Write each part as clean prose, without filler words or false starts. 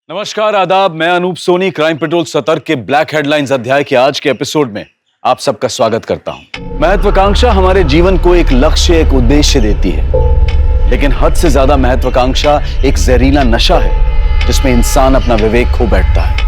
नमस्कार, आदाब। मैं अनूप सोनी क्राइम पेट्रोल सतर्क के ब्लैक हेडलाइंस अध्याय के आज के एपिसोड में आप सबका स्वागत करता हूं। महत्वाकांक्षा हमारे जीवन को एक लक्ष्य, एक उद्देश्य देती है, लेकिन हद से ज्यादा महत्वाकांक्षा एक जहरीला नशा है जिसमें इंसान अपना विवेक खो बैठता है।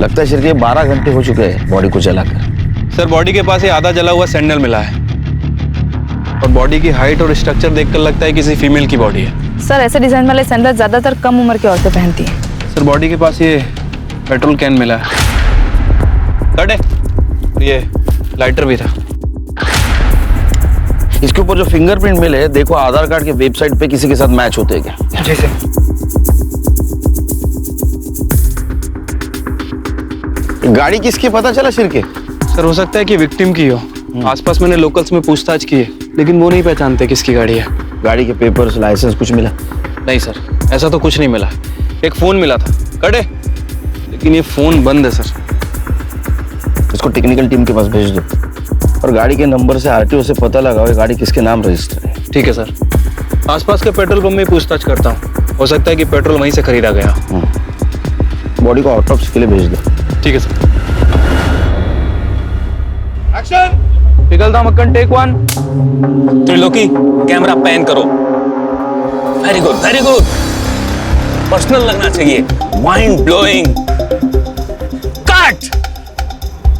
लगता है शिरके 12 घंटे हो चुके हैं बॉडी को जलाकर। सर, बॉडी के पास ये आधा जला हुआ सैंडल मिला है और बॉडी की हाइट और स्ट्रक्चर देखकर लगता है किसी फीमेल की बॉडी है। सर, ऐसे डिजाइन वाले सैंडल ज्यादातर कम उम्र की औरतें पहनती हैं। सर, बॉडी के पास ये पेट्रोल कैन मिला है, कट है, और ये लाइटर भी था। इसके ऊपर जो फिंगरप्रिंट मिले, देखो आधार कार्ड के वेबसाइट पे किसी के साथ मैच होते हैं क्या? जी सर। गाड़ी किसकी पता चला शिरके? सर, हो सकता है कि विक्टिम की हो। आसपास मैंने लोकल्स में पूछताछ की है, लेकिन वो नहीं पहचानते किसकी गाड़ी है। गाड़ी के पेपर्स, लाइसेंस कुछ मिला? नहीं सर, ऐसा तो कुछ नहीं मिला। एक फोन मिला था, कट है, लेकिन ये फोन बंद है सर। इसको टेक्निकल टीम के पास भेज दो और गाड़ी के नंबर से आरटीओ से पता लगाओ ये गाड़ी किसके नाम रजिस्टर है। ठीक है सर। आसपास के पेट्रोल पंप में पूछताछ करता हूँ, हो सकता है कि पेट्रोल वहीं से खरीदा गया। बॉडी को ऑटोप्सी के लिए भेज दो। ठीक है सर। एक्शन! पिघलता मक्खन, टेक 1। त्रिलोकी, कैमरा पैन करो। Very good, very good. Personal लगना चाहिए, mind blowing. Cut!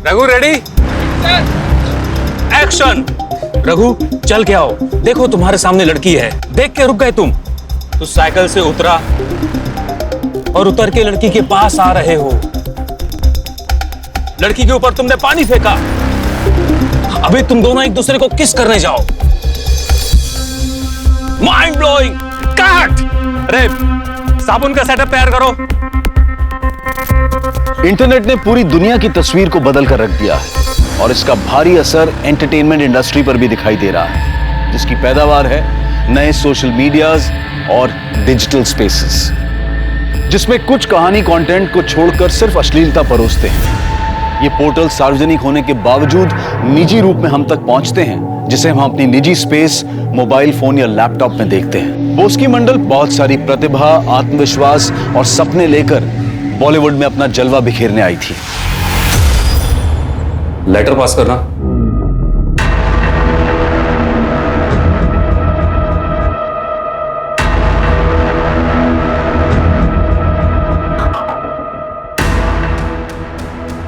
Raghu ready? Action! Raghu, चल के आओ। देखो तुम्हारे सामने लड़की है, देख के रुक गए तुम। तो साइकिल से उतरा और उतर के लड़की के पास आ रहे हो। लड़की के ऊपर तुमने पानी फेंका। अभी तुम दोनों एक दूसरे को किस करने जाओ। Mind blowing. कट! अरे, साबुन का सेटअप तैयार करो। इंटरनेट ने पूरी दुनिया की तस्वीर को बदल कर रख दिया है और इसका भारी असर एंटरटेनमेंट इंडस्ट्री पर भी दिखाई दे रहा है, जिसकी पैदावार है नए सोशल मीडियाज और डिजिटल स्पेसेस, जिसमें कुछ कहानी कंटेंट को छोड़कर सिर्फ अश्लीलता परोसते हैं। ये पोर्टल सार्वजनिक होने के बावजूद निजी रूप में हम तक पहुंचते हैं, जिसे हम अपनी निजी स्पेस, मोबाइल फोन या लैपटॉप में देखते हैं। बोस्की मंडल बहुत सारी प्रतिभा, आत्मविश्वास और सपने लेकर बॉलीवुड में अपना जलवा बिखेरने आई थी। लेटर पास करना।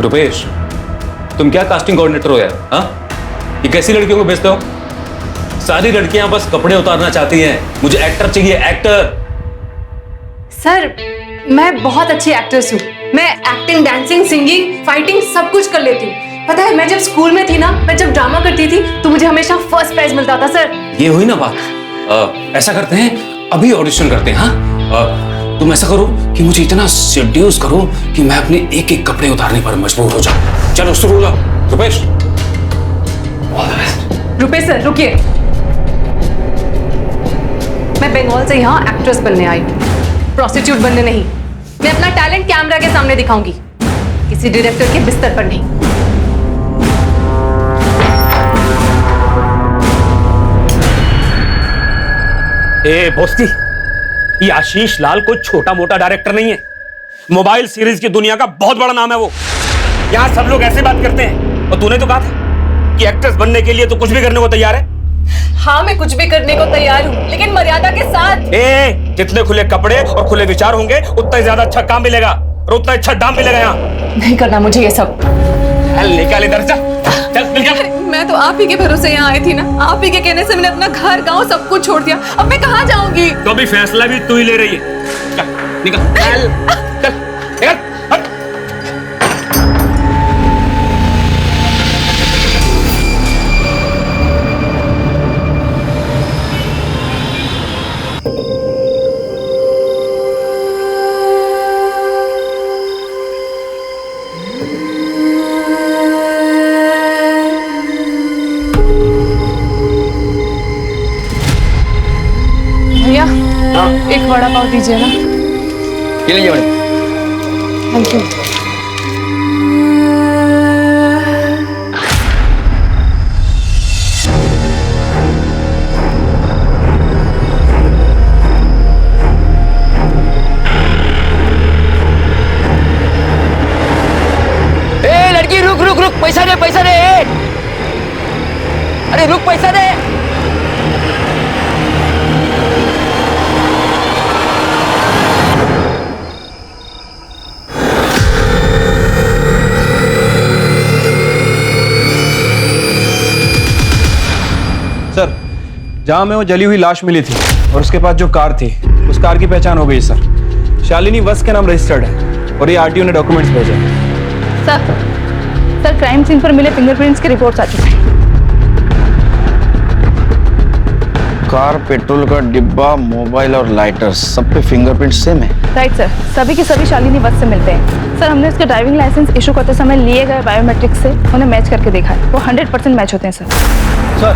रुपेश, तुम क्या कास्टिंग कोऑर्डिनेटर हो यार? हाँ, ये कैसी लड़कियों को भेजते हो? सारी लड़कियां बस कपड़े उतारना चाहती हैं। मुझे एक्टर चाहिए, एक्टर। सर, मैं बहुत अच्छी एक्ट्रेस हूँ। मैं एक्टिंग, डांसिंग, सिंगिंग, फाइटिंग सब कुछ कर लेती हूँ। पता है, मैं जब स्कूल में थी ना, मैं जब ड्रामा करती थी तो मुझे हमेशा फर्स्ट प्राइज मिलता था सर। ये हुई ना बात। ऐसा करते हैं, अभी ऑडिशन करते हैं। हाँ, तुम ऐसा करो कि मुझे इतना सेड्यूस करो कि मैं अपने एक एक कपड़े उतारने पर मजबूर हो जाऊं। चलो शुरू हो जाओ। रुपेश, रुपेश सर, रुकिए। मैं बंगाल से यहाँ एक्ट्रेस बनने आई हूँ, प्रोस्टिट्यूट बनने नहीं। मैं अपना टैलेंट कैमरा के सामने दिखाऊंगी, किसी डायरेक्टर के बिस्तर पर नहीं। ए बोस्ती, ये आशीष लाल कोई छोटा मोटा डायरेक्टर नहीं है। मोबाइल सीरीज की दुनिया का बहुत बड़ा नाम है वो। यहाँ सब लोग ऐसे बात करते हैं। और तूने तो कहा था कि एक्ट्रेस बनने के लिए तो कुछ भी करने को तैयार है। हाँ, मैं कुछ भी करने को तैयार हूँ, लेकिन मर्यादा के साथ। जितने खुले कपड़े और खुले विचार होंगे उतना ही ज्यादा अच्छा काम मिलेगा और उतना अच्छा दाम मिलेगा। यहाँ नहीं करना मुझे ये सब। निकाल इधर, चल निकल। मैं मैं तो आप ही के भरोसे यहाँ आई थी ना, आप ही के कहने से मैंने अपना घर गांव सब कुछ छोड़ दिया। अब मैं कहाँ जाऊंगी? तो अभी फैसला भी तू ही ले रही है। चल निकल चल चल निकल हट। भैया एक वड़ा पाव दीजिए ना। ये लीजिए मैडम। Thank you. ए लड़की रुक रुक रुक, पैसा दे पैसा दे। अरे रुक, पैसा दे। सर, जहां में वो जली हुई लाश मिली थी और उसके पास जो कार थी, उस कार की पहचान हो गई सर। शालिनी वस के नाम रजिस्टर्ड है और ये आरटीओ ने डॉक्यूमेंट्स भेजे हैं। सर क्राइम सीन पर मिले फिंगरप्रिंट्स की रिपोर्ट्स आ चुकी हैं। कार, पेट्रोल का डिब्बा, मोबाइल और लाइटर, सब पे फिंगरप्रिंट सेम है। राइट सर, सभी के सभी शालिनी वस्त से मिलते हैं। सर हमने उसके ड्राइविंग लाइसेंस इशू करते समय लिए गए बायोमेट्रिक से उन्हें मैच करके देखा है, वो 100% मैच होते हैं सर। सर,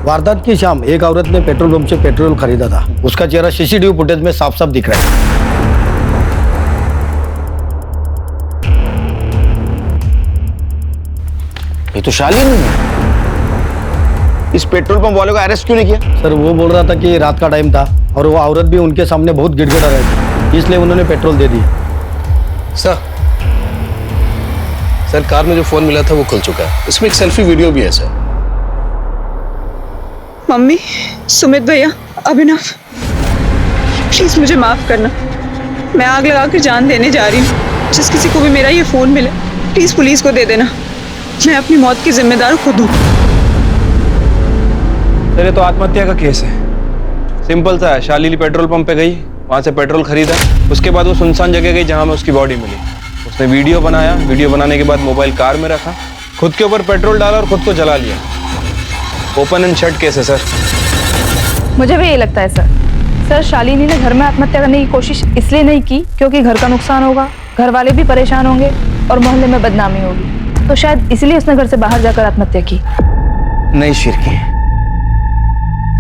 वारदात की शाम एक औरत ने पेट्रोल पंप से पेट्रोल खरीदा था। उसका चेहरा सीसीटीवी फुटेज में साफ साफ दिख रहा है। ये तो शालिनी है। इस पेट्रोल पंप वाले को अरेस्ट क्यों नहीं किया? सर वो बोल रहा था कि रात का टाइम था और वो औरत भी उनके सामने बहुत गिड़गिड़ा रही थी, इसलिए उन्होंने पेट्रोल दे दिया। सर कार में जो फोन मिला था वो खुल चुका है, इसमें एक सेल्फी वीडियो भी है सर। मम्मी, सुमित भैया, अभिनव, प्लीज मुझे माफ करना। मैं आग लगा कर जान देने जा रही हूँ। जिस किसी को भी मेरा ये फोन मिले प्लीज पुलिस को दे देना। मैं अपनी मौत की जिम्मेदार खुद हूँ। सर ये तो आत्महत्या का केस है। सिंपल सा है, शालिनी पेट्रोल पंप पे गई, वहां से पेट्रोल खरीदा, उसके बाद वो सुनसान जगह गई जहां में उसकी बॉडी मिली। उसने वीडियो बनाया, वीडियो बनाने के बाद मोबाइल कार में रखा, खुद के ऊपर पेट्रोल डाला और खुद को जला लिया। ओपन एंड शट केस है सर। मुझे भी ये लगता है सर। सर शालिनी ने घर में आत्महत्या करने की कोशिश इसलिए नहीं की क्योंकि घर का नुकसान होगा, घर वाले भी परेशान होंगे और मोहल्ले में बदनामी होगी, तो शायद इसलिए उसने घर से बाहर जाकर आत्महत्या की। नहीं शिरकी,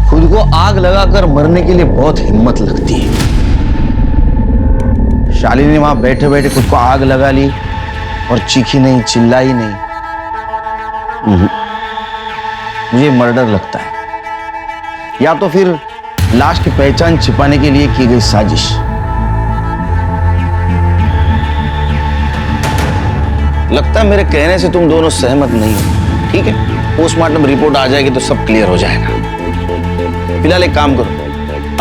खुद को आग लगाकर मरने के लिए बहुत हिम्मत लगती है। शालिनी वहां बैठे बैठे खुद को आग लगा ली और चीखी नहीं, चिल्लाई नहीं। मुझे मर्डर लगता है, या तो फिर लाश की पहचान छिपाने के लिए की गई साजिश। लगता है मेरे कहने से तुम दोनों सहमत नहीं हो। ठीक है, पोस्टमार्टम रिपोर्ट आ जाएगी तो सब क्लियर हो जाएगा। फिलहाल एक काम करो,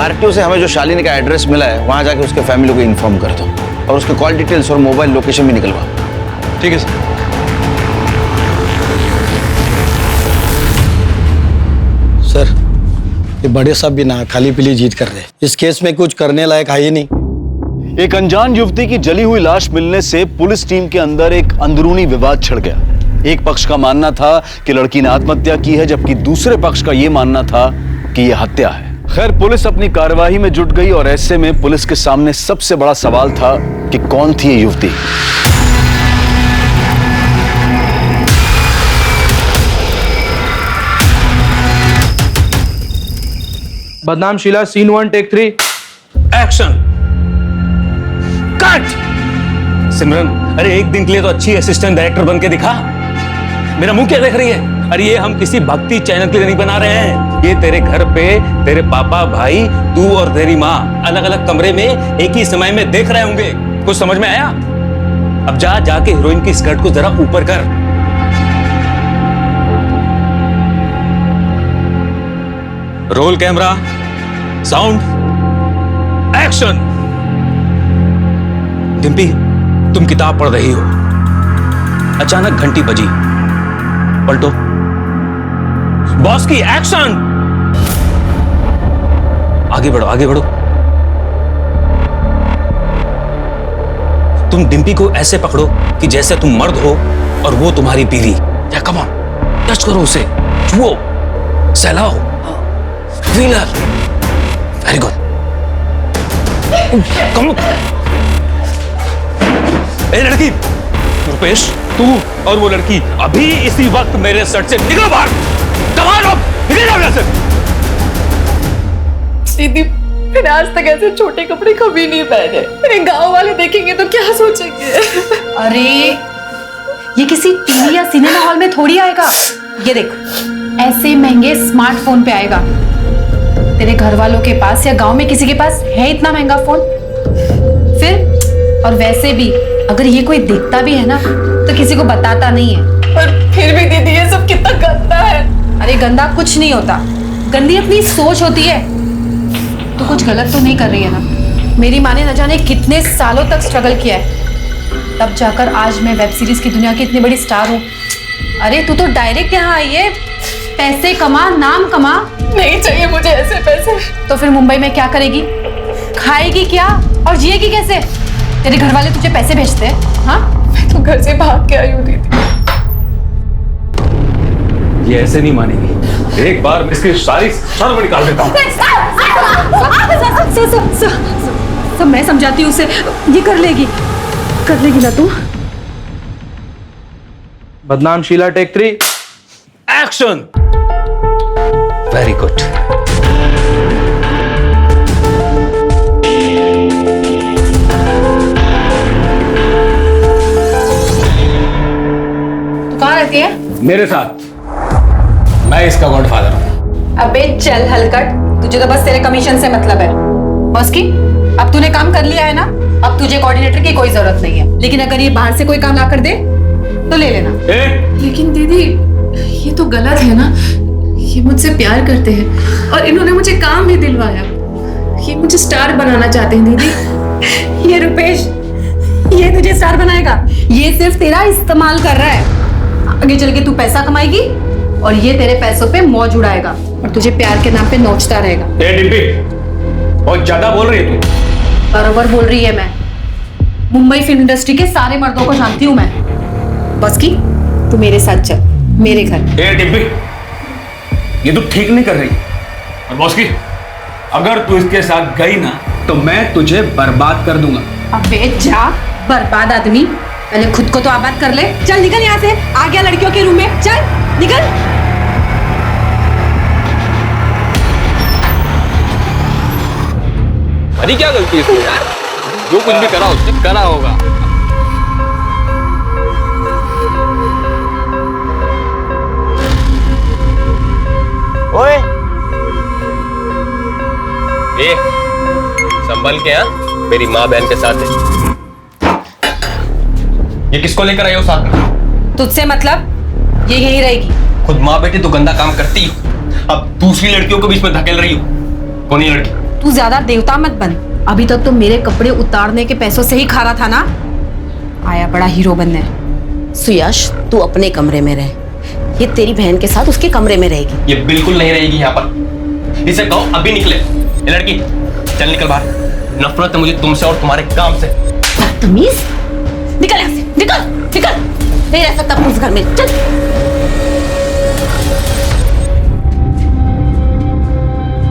आरटीओ से हमें जो शालिनी का एड्रेस मिला है वहां जाके उसके फैमिली को इन्फॉर्म कर दो और उसके कॉल डिटेल्स और मोबाइल लोकेशन भी निकलवाओ। ठीक है सर। सर, ये बड़े साहब भी ना खाली पीली जीत कर रहे हैं। इस केस में कुछ करने लायक है ही नहीं। एक अनजान युवती की जली हुई लाश मिलने से पुलिस टीम के अंदर एक अंदरूनी विवाद छिड़ गया। एक पक्ष का मानना था कि लड़की ने आत्महत्या की है, जबकि दूसरे पक्ष का यह मानना था कि यह हत्या है। खैर, पुलिस अपनी कार्यवाही में जुट गई और ऐसे में पुलिस के सामने सबसे बड़ा सवाल था कि कौन थी ये युवती। बदनाम Sheila, scene 1 take 3 action cut. Simran, अरे एक दिन के लिए तो अच्छी असिस्टेंट डायरेक्टर बन के दिखा। मेरा मुंह क्या देख रही है? अरे ये हम किसी भक्ति चैनल के लिए नहीं बना रहे हैं। ये तेरे घर पे तेरे पापा, भाई, तू और तेरी माँ अलग अलग कमरे में एक ही समय में देख रहे होंगे। कुछ समझ में आया? अब जा जाके हीरोइन की स्कर्ट को जरा ऊपर कर। Roll camera, sound, action. Dimpy, तुम किताब पढ़ रही हो, अचानक घंटी बजी। पलटो। बॉस की एक्शन। आगे बढ़ो, आगे बढ़ो। तुम डिम्पी को ऐसे पकड़ो कि जैसे तुम मर्द हो और वो तुम्हारी बीवी। या कम ऑन, टच करो उसे, छुओ, सहलाओ, व्हीलर। Very good. कम। ए लड़की, रुपेश, तू और वो लड़की अभी इसी वक्त मेरे सर से निकलो बाहर। कमाल हो, निकल जाओ यहाँ से। दीदी, मैंने आज तक ऐसे छोटे कपड़े कभी नहीं पहने। मेरे गांव वाले देखेंगे तो क्या सोचेंगे? अरे ये किसी टीवी या सिनेमा हॉल में थोड़ी आएगा। ये देख, ऐसे महंगे स्मार्टफोन पे आएगा। तेरे घर वालों के पास या गांव में किसी के पास है इतना महंगा फोन? फिर और वैसे भी अगर ये कोई देखता भी है ना तो किसी को बताता नहीं है। पर फिर भी दीदी, ये सब कितना गंदा है। अरे गंदा कुछ नहीं होता, गंदी अपनी सोच होती है। तो कुछ गलत तो नहीं कर रही है ना? मेरी माँ ने न जाने कितने सालों तक स्ट्रगल किया है, तब जाकर आज मैं वेब सीरीज की दुनिया की इतनी बड़ी स्टार हूँ। अरे तू तो डायरेक्ट यहाँ आई है, पैसे कमा, नाम कमा। नहीं चाहिए मुझे ऐसे पैसे। तो फिर मुंबई में क्या करेगी? खाएगी क्या और जिएगी कैसे? तेरे घर वाले तुझे पैसे भेजते हैं? हाँ, मैं तो घर से भाग के आई हूँ दीदी। ये ऐसे नहीं मानेगी। एक बार मैं इसकी सारी शर्म निकाल देता हूँ। सब मैं समझाती हूँ उसे, ये कर लेगी ना तू? बदनाम Sheela, take 3 action. Very good. तू कहाँ रहती है? मेरे साथ। मैं इसका गॉडफादर हूँ। अबे चल हलकट, तुझे तो बस तेरे कमीशन से मतलब है। बस की, अब तूने काम कर लिया है ना, अब तुझे कोऑर्डिनेटर की कोई जरूरत नहीं है। लेकिन अगर ये बाहर से कोई काम ला कर दे तो ले लेना। लेकिन दीदी, ये तो गलत है ना। ये मुझसे प्यार करते हैं और इन्होंने मुझे काम भी दिलवाया। ये मुझे स्टार बनाना चाहते हैं दीदी। ये रुपेश, ये तुझे स्टार बनाएगा? ये सिर्फ तेरा इस्तेमाल कर रहा है। आगे चल के तू पैसा कमाएगी और ये तेरे पैसों पे मौज उड़ाएगा और तुझे प्यार के नाम पे नोचता रहेगा। डिम्पी, बहुत ज्यादा बोल रही है तू। बराबर बोल रही है मैं। मुंबई फिल्म इंडस्ट्री के सारे मर्दों को जानती हूँ मैं। बस की, तू मेरे साथ चल, मेरे घर। डिम्पी, ये तू ठीक नहीं कर रही। और बॉस की, अगर तू इसके साथ गई ना तो मैं तुझे बर्बाद कर दूंगा। अबे जा, बर्बाद आदमी, पहले खुद को तो आबाद कर ले। चल निकल यहाँ से, आ गया लड़कियों के रूम में, चल निकल। हमारी क्या गलती है इसमें यार? जो कुछ भी करा उसने करा होगा। ओए, ए, संभल के, हाँ? मेरी माँ बहन के साथ है। ये किसको लेकर आई हो साथ में? तुझसे मतलब? ये यहीं रहेगी। खुद माँ बेटी तो गंदा काम करती हो, अब दूसरी लड़कियों को बीच में धकेल रही हो। कौन है लड़की? तू ज्यादा देवता मत बन। अभी तक तो मेरे कपड़े उतारने के पैसों से ही खा रहा था ना। आया बड़ा हीरो बनने। सुयश, तू अपने कमरे में रह, ये तेरी बहन के साथ उसके कमरे में रहेगी। ये बिल्कुल नहीं रहेगी यहाँ पर। इसे कहो अभी निकले। ये लड़की, चल निकल बाहर। नफरत है मुझे तुमसे और तुम्हारे काम से। बदतमीज, निकल यहाँ से, निकल निकल, नहीं रह सकता अपने इस घर में, चल।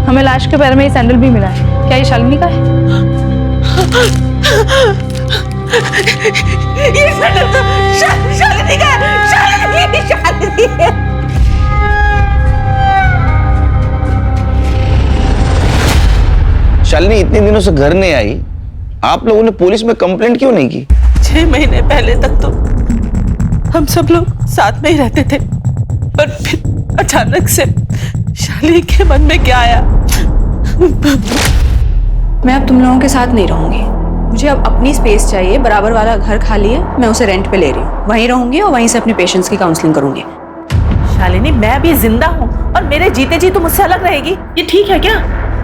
हमें लाश के पैर में ये सैंडल भी मिला है, क्या ये शालिनी का है? ये सैंडल तो शालिनी का है, शालिनी है। शालिनी इतने दिनों से घर नहीं आई, आप लोगों ने पुलिस में कंप्लेंट क्यों नहीं की? 6 महीने पहले तक तो हम सब लोग साथ में ही रहते थे, पर फिर अचानक से शालिनी के मन में क्या आया? मैं अब तुम लोगों के साथ नहीं रहूंगी। मुझे अब अपनी स्पेस चाहिए। बराबर वाला घर खाली है, मैं उसे रेंट पे ले रही हूँ। वहीं रहूंगी और वहीं से अपने पेशेंट्स की काउंसलिंग करूंगी। शालिनी, मैं अभी जिंदा हूँ और मेरे जीते जी तो मुझसे अलग रहेगी, ये ठीक है क्या?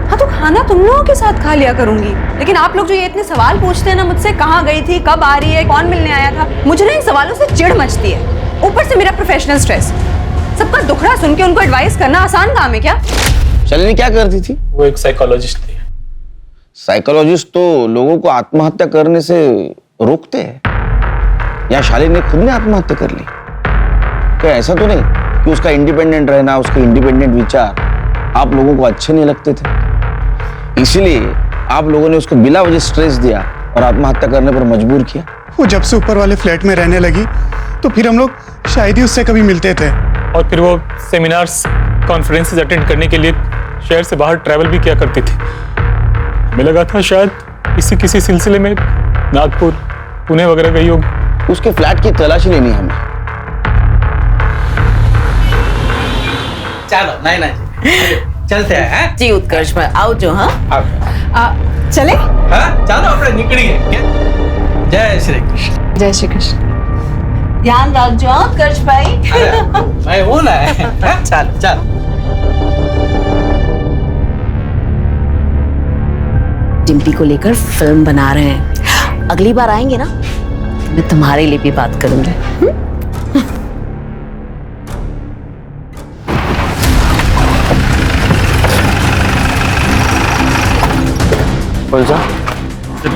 हाँ तो खाना तुम लोगों के साथ खा लिया करूंगी, लेकिन आप लोग जो ये इतने सवाल पूछते हैं ना मुझसे, कहाँ गई थी, कब आ रही है, कौन मिलने आया था, मुझे ना इन सवालों से चिढ़ मचती है। ऊपर से मेरा प्रोफेशनल स्ट्रेस। सबका दुखड़ा सुन के उनको एडवाइस करना आसान काम है क्या? शालिनी क्या करती थी? वो एक साइकोलॉजिस्ट थी। साइकोलॉजिस्ट तो लोगों को आत्महत्या करने से रोकते हैं। या शालिनी ने खुद ने आत्महत्या कर ली? क्या ऐसा तो नहीं कि उसका इंडिपेंडेंट रहना, उसके इंडिपेंडेंट विचार आप लोगों को अच्छे नहीं लगते थे, इसीलिए आप लोगों ने उसको बिना वजह स्ट्रेस दिया और आत्महत्या करने पर मजबूर किया? वो जब से ऊपर वाले फ्लैट में रहने लगी तो फिर हम लोग शायद ही उससे कभी मिलते थे। और फिर वो सेमिनार्स, कॉन्फ्रेंसेस अटेंड करने के लिए शहर से बाहर ट्रैवल भी किया करती थी। हमें लगा था शायद किसी सिलसिले में नागपुर, पुणे वगैरह गई होगी। उसके फ्लैट की तलाशी लेनी हमें। चलो नहीं ना चलते हैं। जी उत्कर्ष भाई आओ जो। हाँ चले? हाँ चलो अपने निकली है। जय श्री कृष्ण। जय श्री कृष्ण। ध्यान रखो उत्कर्ष भाई। मैं हूँ ना। चल चल। डिम्पी को लेकर फिल्म बना रहे हैं। अगली बार आएंगे ना मैं तुम्हारे लिए भी बात करूंगी।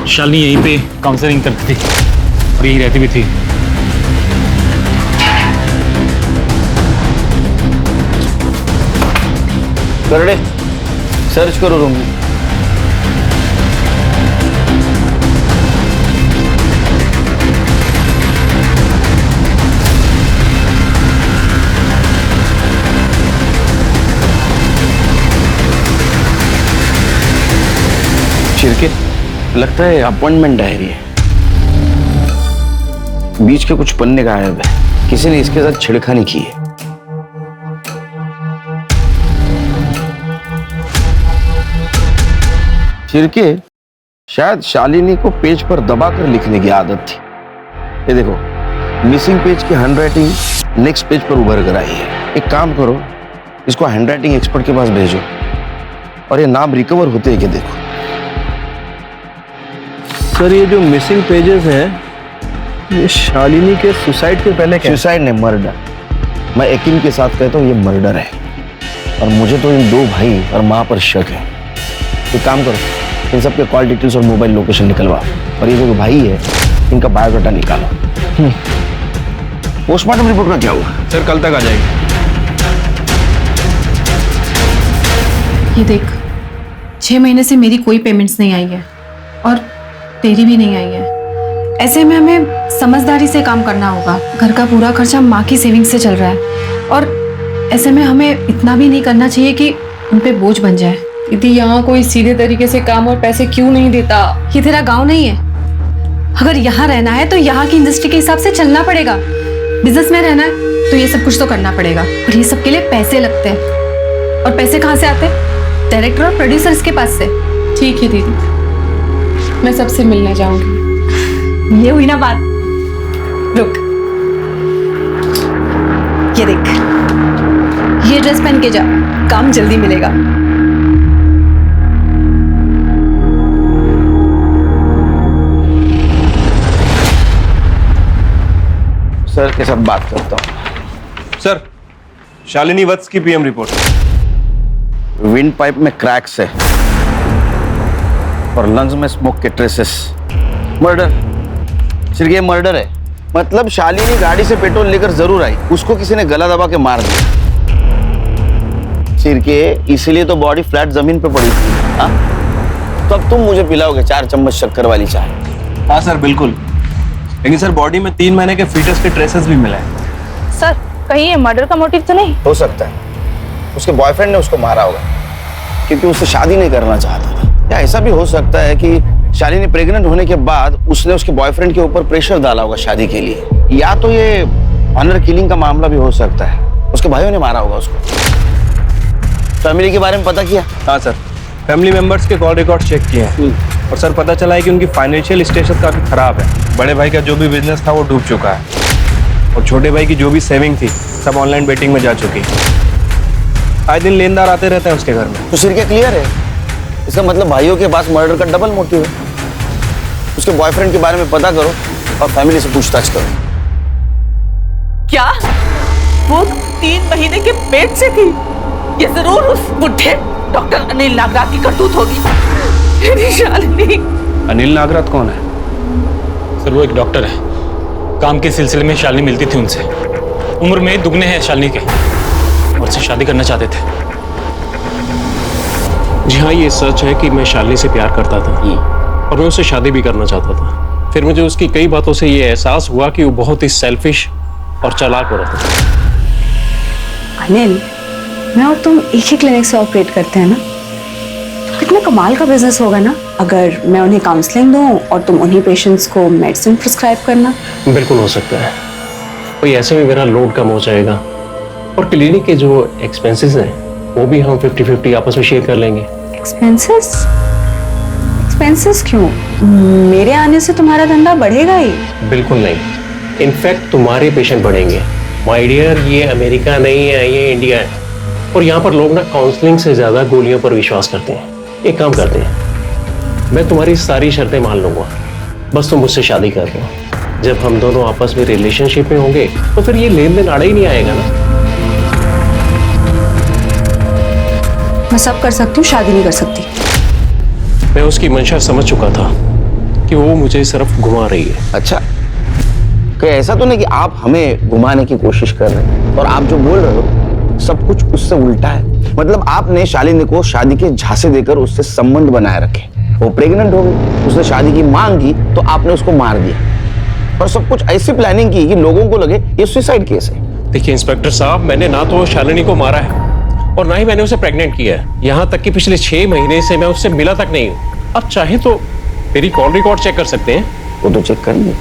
शालिनी यहीं पे काउंसलिंग करती थी और यहीं रहती भी थी। करड़े सर्च करो रूम में। चिरके लगता है अपॉइंटमेंट डायरी है। बीच के कुछ पन्ने गायब है, किसी ने इसके साथ छेड़खानी की है। चिरके शायद शालिनी को पेज पर दबाकर लिखने की आदत थी। ये देखो मिसिंग पेज की हैंडराइटिंग नेक्स्ट पेज पर उभर कर आई है। एक काम करो, इसको हैंडराइटिंग एक्सपर्ट के पास भेजो और ये नाम रिकवर होते हैं कि देखो। सर ये जो मिसिंग पेजेस हैं ये शालिनी के सुसाइड के पहले क्या? सुसाइड ने मर्डर। मैं यकीन के साथ कहता हूँ ये मर्डर है और मुझे तो इन दो भाई और माँ पर शक है। एक काम करो, इन सब के कॉल डिटेल्स और मोबाइल लोकेशन निकलवाओ और ये जो भाई है इनका बायोडाटा निकालो। पोस्टमार्टम रिपोर्ट का क्या हुआ? सर कल तक आ जाएगी। ये देख 6 महीने से मेरी कोई पेमेंट्स नहीं आई है और तेरी भी नहीं आई है। ऐसे में हमें समझदारी से काम करना होगा। घर का पूरा खर्चा माँ की सेविंग से चल रहा है और ऐसे में हमें इतना भी नहीं करना चाहिए कि उन पे बोझ बन जाए। दीदी यहाँ कोई सीधे तरीके से काम और पैसे क्यों नहीं देता? ये तेरा गांव नहीं है। अगर यहाँ रहना है तो यहाँ की इंडस्ट्री के हिसाब से चलना पड़ेगा। बिजनेस में रहना है तो ये सब कुछ तो करना पड़ेगा और ये सब के लिए पैसे लगते हैं। और पैसे कहाँ से आते हैं? डायरेक्टर और प्रोड्यूसर्स के पास से। ठीक है दीदी, मैं सबसे मिलने जाऊंगी। ये हुई ना बात। रुक, ये देख, ये ड्रेस पहन के जा, काम जल्दी मिलेगा। सर के साथ बात करता हूँ। सर शालिनी वत्स की पीएम रिपोर्ट। विंड पाइप में क्रैक्स है और लंग्स में स्मोक के ट्रेसेस। मर्डर, सिर्फ ये मर्डर है। मतलब शालिनी गाड़ी से पेट्रोल लेकर जरूर आई, उसको किसी ने गला दबा के मार दिया। सिरके इसीलिए तो बॉडी फ्लैट जमीन पे पड़ी थी। हाँ, तो अब तुम मुझे पिलाओगे 4 चम्मच शक्कर वाली चाय? हाँ सर बिल्कुल, लेकिन सर बॉडी में 3 महीने के फीटस के ट्रेसेस भी मिले हैं। सर कहीं ये मर्डर का मोटिव तो नहीं? हो सकता है उसके बॉयफ्रेंड ने उसको मारा होगा क्योंकि उससे शादी नहीं करना चाहता था। या ऐसा भी हो सकता है कि शालिनी प्रेग्नेंट होने के बाद उसने उसके बॉयफ्रेंड के ऊपर प्रेशर डाला होगा शादी के लिए। या तो ये ऑनर किलिंग का मामला भी हो सकता है, उसके भाइयों ने मारा होगा उसको। फैमिली के बारे में पता किया? हाँ सर, फैमिली मेंबर्स के कॉल रिकॉर्ड चेक किए हैं और सर पता चला है कि उनकी फाइनेंशियल स्टेटस काफी खराब है। बड़े भाई का जो भी बिजनेस था वो डूब चुका है और छोटे भाई की जो भी सेविंग थी सब ऑनलाइन बेटिंग में जा चुकी है। आए दिन लेनदार आते रहते हैं उसके घर में। तो सिर क्लियर है, इसका मतलब भाइयों के पास मर्डर का डबल मोटिव है। उसके बॉयफ्रेंड के बारे में पता करो और फैमिली से पूछताछ करो। क्या वो 3 महीने के पेट से थी। ये जरूर उस बुढ़े डॉक्टर अनिल नागराज की करतूत होगी। मेरी शालिनी। अनिल नागराज कौन है? सर वो एक डॉक्टर है, काम के सिलसिले में शालिनी मिलती थी उनसे। उम्र में दुगने हैं शालिनी के और उससे शादी करना चाहते थे। जी हाँ, ये सच है कि मैं शालिनी से प्यार करता था और मैं उससे शादी भी करना चाहता था। फिर मुझे उसकी कई बातों से ये एहसास हुआ कि वो बहुत ही सेल्फिश और चालाक औरत है। अनिल, मैं और तुम एक ही क्लिनिक से ऑपरेट करते हैं ना, तो कितना कमाल का बिजनेस होगा ना अगर मैं उन्हें काउंसलिंग दूं और तुम उन्हीं पेशेंट्स को मेडिसिन प्रिस्क्राइब करना। बिल्कुल हो सकता है, कोई ऐसे में मेरा लोड कम हो जाएगा और क्लिनिक के जो एक्सपेंसेस हैं वो भी हम 50-50 आपस में शेयर कर लेंगे। एक्सपेंसेस? एक्सपेंसेस क्यों? मेरे आने से तुम्हारा धंधा बढ़ेगा ही। बिल्कुल नहीं, इनफैक्ट तुम्हारे पेशेंट बढ़ेंगे। माय डियर, ये अमेरिका नहीं है, ये इंडिया है और यहाँ पर लोग ना काउंसलिंग से ज्यादा गोलियों पर विश्वास करते हैं। एक काम करते हैं, मैं तुम्हारी सारी शर्तें मान लूंगा, बस तुम मुझसे शादी कर लो। जब हम दोनों आपस में रिलेशनशिप में होंगे तो फिर ये लेन देन आड़ा ही नहीं आएगा ना। मैं सब कर सकती हूँ, शादी नहीं कर सकती। मैं उसकी मंशा समझ चुका था कि वो मुझे सिर्फ घुमा रही है। अच्छा, कहीं ऐसा तो नहीं कि आप हमें घुमाने की कोशिश कर रहे हैं और आप जो बोल रहे हो सब कुछ उससे उल्टा है? मतलब आपने शालिनी को शादी के झांसे देकर उससे संबंध बनाए रखे, वो प्रेग्नेंट हो गई, उसने शादी की मांग की तो आपने उसको मार दिया और सब कुछ ऐसी प्लानिंग की कि लोगों को लगे ये सुसाइड केस है। देखिए इंस्पेक्टर साहब, मैंने ना तो शालिनी को मारा है और ना ही मैंने उसे प्रेग्नेंट किया है। यहाँ तक कि पिछले 6 महीने से मैं उससे मिला तक नहीं हूँ। अब चाहे तो मेरी कॉल रिकॉर्ड चेक कर सकते हैं। वो तो चेक करेंगे,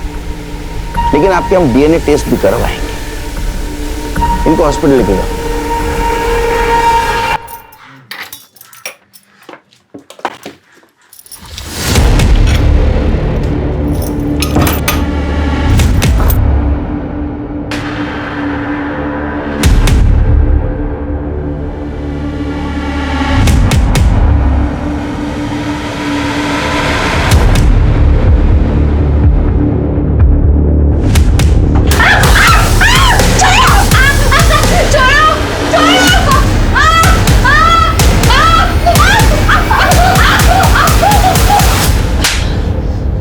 लेकिन आपके हम डीएनए टेस्ट भी करवाएंगे। इनको हॉस्पिटल लेके जाओ।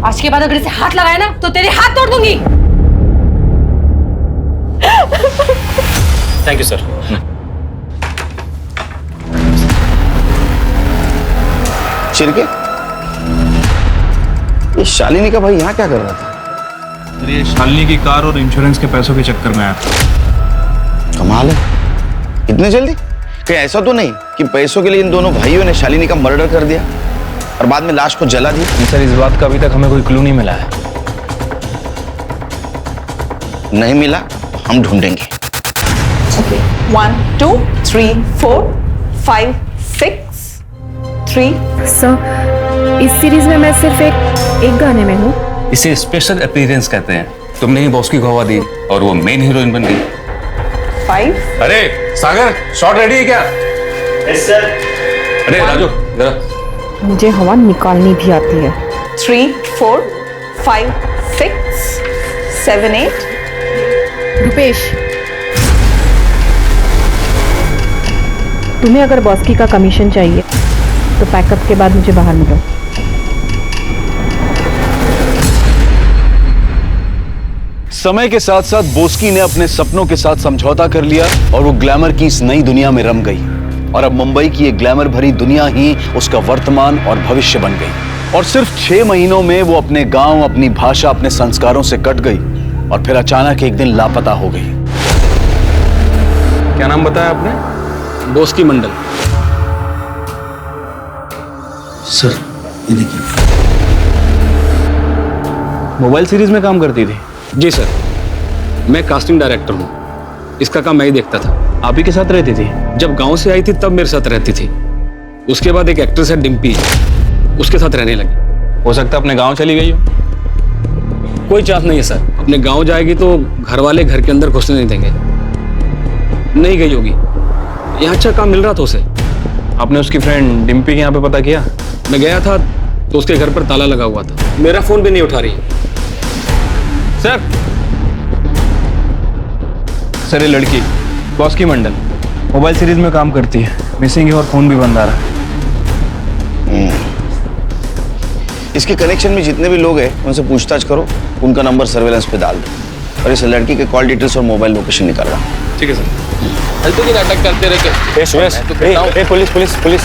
आज के बाद अगर इसे हाथ लगाया ना तो तेरे हाथ तोड़ दूंगी। Thank you sir. चिरके, ये शालिनी का भाई यहाँ क्या कर रहा था? अरे शालिनी की कार और इंश्योरेंस के पैसों के चक्कर में आया था। कमाल है, इतने जल्दी? कहीं ऐसा तो नहीं कि पैसों के लिए इन दोनों भाइयों ने शालिनी का मर्डर कर दिया और बाद में लाश को जला दी? सर, इस बात का अभी तक हमें कोई क्लू नहीं मिला है। नहीं मिला तो हम ढूंढेंगे। Okay. 1 2 3 4 5 6 3। सर, इस सीरीज में मैं सिर्फ एक गाने में हूँ। इसे स्पेशल अपीयरेंस कहते हैं। तुमने ही बॉस की गवा दी और वो मेन हीरोइन बन गई। 5। अरे सागर, शॉट रेडी है क्या? Yes sir. अरे राजू जरा। मुझे हवा निकालनी भी आती है। 3 4 5 6 7 8। रुपेश, तुम्हें अगर बॉस्की का कमीशन चाहिए तो पैकअप के बाद मुझे बाहर मिलो। समय के साथ साथ बोस्की ने अपने सपनों के साथ समझौता कर लिया और वो ग्लैमर की इस नई दुनिया में रम गई और अब मुंबई की एक ग्लैमर भरी दुनिया ही उसका वर्तमान और भविष्य बन गई। और सिर्फ 6 महीनों में वो अपने गांव, अपनी भाषा, अपने संस्कारों से कट गई और फिर अचानक एक दिन लापता हो गई। क्या नाम बताया आपने? बोस्की मंडल। सर ये देखिए, मोबाइल सीरीज में काम करती थी? जी सर, मैं कास्टिंग डायरेक्टर हूँ। इसका काम मैं ही देखता था। आप ही के साथ रहती थी? जब गांव से आई थी तब मेरे साथ रहती थी। उसके बाद एक एक्ट्रेस है डिम्पी, उसके साथ रहने लगी। हो सकता है अपने गांव चली गई हो। कोई चांस नहीं है सर, अपने गांव जाएगी तो घर वाले घर के अंदर घुसने नहीं देंगे। नहीं गई होगी, यहाँ अच्छा काम मिल रहा था उसे। आपने उसकी फ्रेंड डिम्पी के यहाँ पे पता किया? मैं गया था तो उसके घर पर ताला लगा हुआ था। मेरा फोन भी नहीं उठा रही है। सर, ये लड़की बॉस की मंडल मोबाइल सीरीज में काम करती है, मिसिंग है और फोन भी बंद आ रहा है। इसके कनेक्शन में जितने भी लोग हैं उनसे पूछताछ करो, उनका नंबर सर्वेलेंस पे डाल दो और इस लड़की के कॉल डिटेल्स और मोबाइल लोकेशन निकाल रहा हूँ। ठीक है सर। फालतू की नाटक करते रहते। Police police police.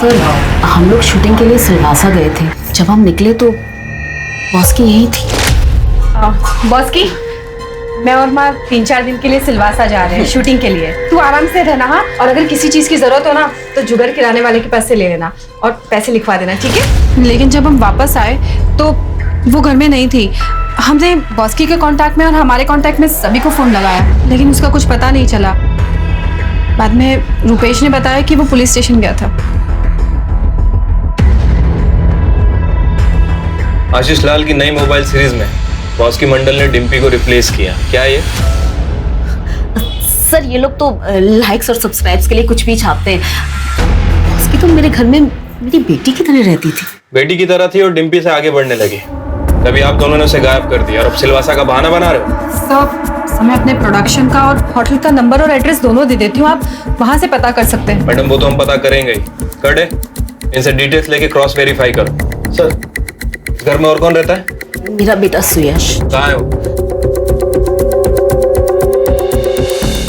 सर हम लोग शूटिंग के लिए सिलवासा गए थे, जब हम निकले तो बॉस की यही थी। बॉस की मैं और माँ 3-4 दिन के लिए सिलवासा जा रहे हैं शूटिंग के लिए। तू आराम से रहना, हाँ, और अगर किसी चीज की जरूरत हो ना तो जुगर किराने वाले के पास से ले लेना और पैसे लिखवा देना, ठीक है? लेकिन जब हम वापस आए तो वो घर में नहीं थी। हमने बॉस्की के कांटेक्ट में और हमारे कांटेक्ट में सभी को फोन लगाया, लेकिन उसका कुछ पता नहीं चला। बाद में रुपेश ने बताया कि वो पुलिस स्टेशन गया था। आशीष लाल की नई मोबाइल सीरीज में बॉस की मंडल ने डिम्पी को रिप्लेस किया, क्या ये? सर ये लोग तो लाइक्स और सब्सक्राइब्स के लिए कुछ भी छापते हैं। उसकी तो मेरे घर में मेरी बेटी की तरह रहती थी। बेटी की तरह थी और डिम्पी से आगे बढ़ने लगी, तभी आप दोनों ने उसे गायब कर दिया और अब सिलवासा का बहाना बना रहे हो। सर मैं अपने प्रोडक्शन का और होटल का नंबर और एड्रेस दोनों दे देती हूँ, आप वहाँ से पता कर सकते हैं। मैडम वो तो हम पता करेंगे ही। कर दे, इनसे डिटेल्स लेके क्रॉस वेरीफाई करो। सर इस घर में और कौन रहता है? मेरा बेटा सुयश। कहाँ है वो?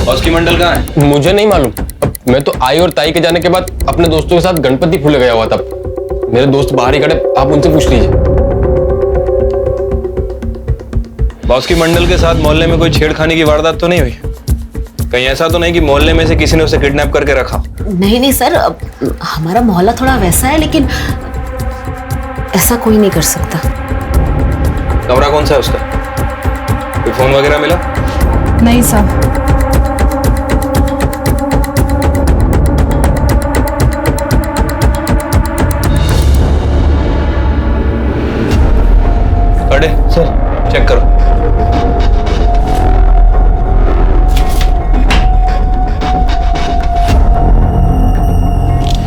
बॉस की मंडल कहाँ है? मुझे नहीं मालूम। मैं तो आई और ताई के जाने के बाद अपने दोस्तों के साथ गणपति फूले गया हुआ था। मेरे दोस्त बाहर ही खड़े, आप उनसे पूछ लीजिए। बॉस की मंडल के साथ मोहल्ले में कोई छेड़खानी की वारदात तो नहीं हुई? कहीं ऐसा तो नहीं कि मोहल्ले में से किसी ने उसे किडनैप करके रखा? नहीं सर, हमारा मोहल्ला थोड़ा वैसा है, लेकिन ऐसा कोई नहीं कर सकता। कमरा कौन सा है उसका? कोई फोन वगैरह मिला? नहीं सर। अरे सर चेक करो।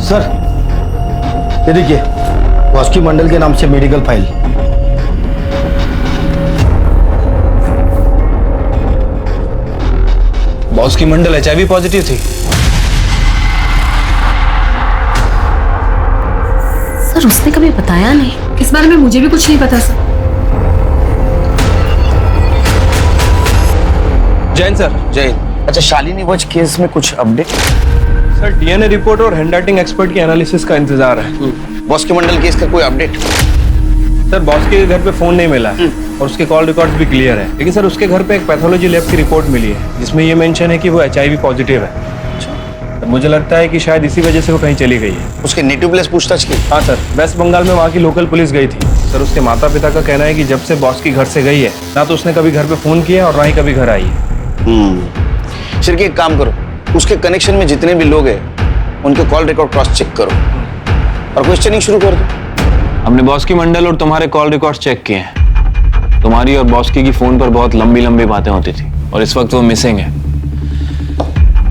सर ये देखिए, बॉस की मंडल के नाम से मेडिकल फाइल। बॉस की मंडल HIV पॉजिटिव थी। सर उसने कभी बताया नहीं। इस बारे में मुझे भी कुछ नहीं पता सर। जैन सर। जय। अच्छा शालिनी वॉच केस में कुछ अपडेट? सर DNA रिपोर्ट और हैंडराइटिंग एक्सपर्ट की एनालिसिस का इंतजार है। बॉस के मंडल केस का कोई अपडेट? सर बॉस के घर पे फोन नहीं मिला और उसके कॉल रिकॉर्ड्स भी क्लियर है, लेकिन सर उसके घर पे एक पैथोलॉजी लैब की रिपोर्ट मिली है जिसमें ये मेंशन है कि वो HIV पॉजिटिव है। तो मुझे लगता है कि शायद इसी वजह से वो कहीं चली गई है। उसके नेटिव प्लेस पूछताछ की? हाँ सर, वेस्ट बंगाल में वहाँ की लोकल पुलिस गई थी। सर उसके माता पिता का कहना है कि जब से बॉस की घर से गई है ना तो उसने कभी घर पे फोन किया और ना ही कभी घर आई है। सिर्फ एक काम करो, उसके कनेक्शन में जितने भी लोग हैं उनके कॉल रिकॉर्ड क्रॉस चेक करो और क्वेश्चनिंग शुरू कर दो। हमने बॉस की मंडल और तुम्हारे कॉल रिकॉर्ड्स चेक किए हैं। तुम्हारी और बॉस की फोन पर बहुत लंबी लंबी बातें होती थी और इस वक्त वो मिसिंग है।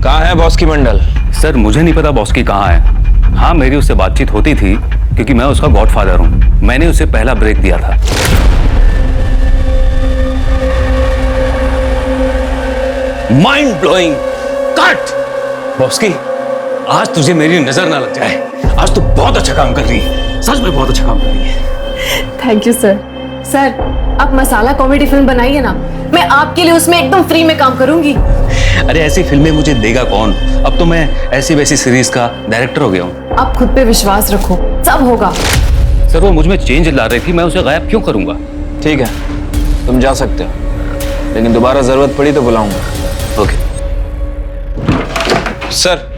कहाँ है बॉस की मंडल? सर मुझे नहीं पता बॉस की कहाँ है। हाँ मेरी उससे बातचीत होती थी क्योंकि मैं उसका गॉडफादर हूँ। मैंने उसे पहला ब्रेक दिया था। Mind blowing cut. बॉस की आज तुझे मेरी नजर ना लग जाए। आज तू बहुत अच्छा काम कर रही है, सच में बहुत अच्छा काम कर रही है। Thank you sir. सर आप मसाला कॉमेडी फिल्म बनाइए ना, मैं आपके लिए उसमें एकदम फ्री में काम करूंगी। अरे ऐसी फिल्में मुझे देगा कौन? अब तो मैं ऐसी वैसी सीरीज का डायरेक्टर हो गया हूँ। आप खुद पे विश्वास रखो, सब होगा। सर वो मुझ में चेंज ला रही थी, मैं उसे गायब क्यों करूंगा? ठीक है तुम जा सकते हो, लेकिन दोबारा जरूरत पड़ी तो बुलाऊंगा। ओके। सर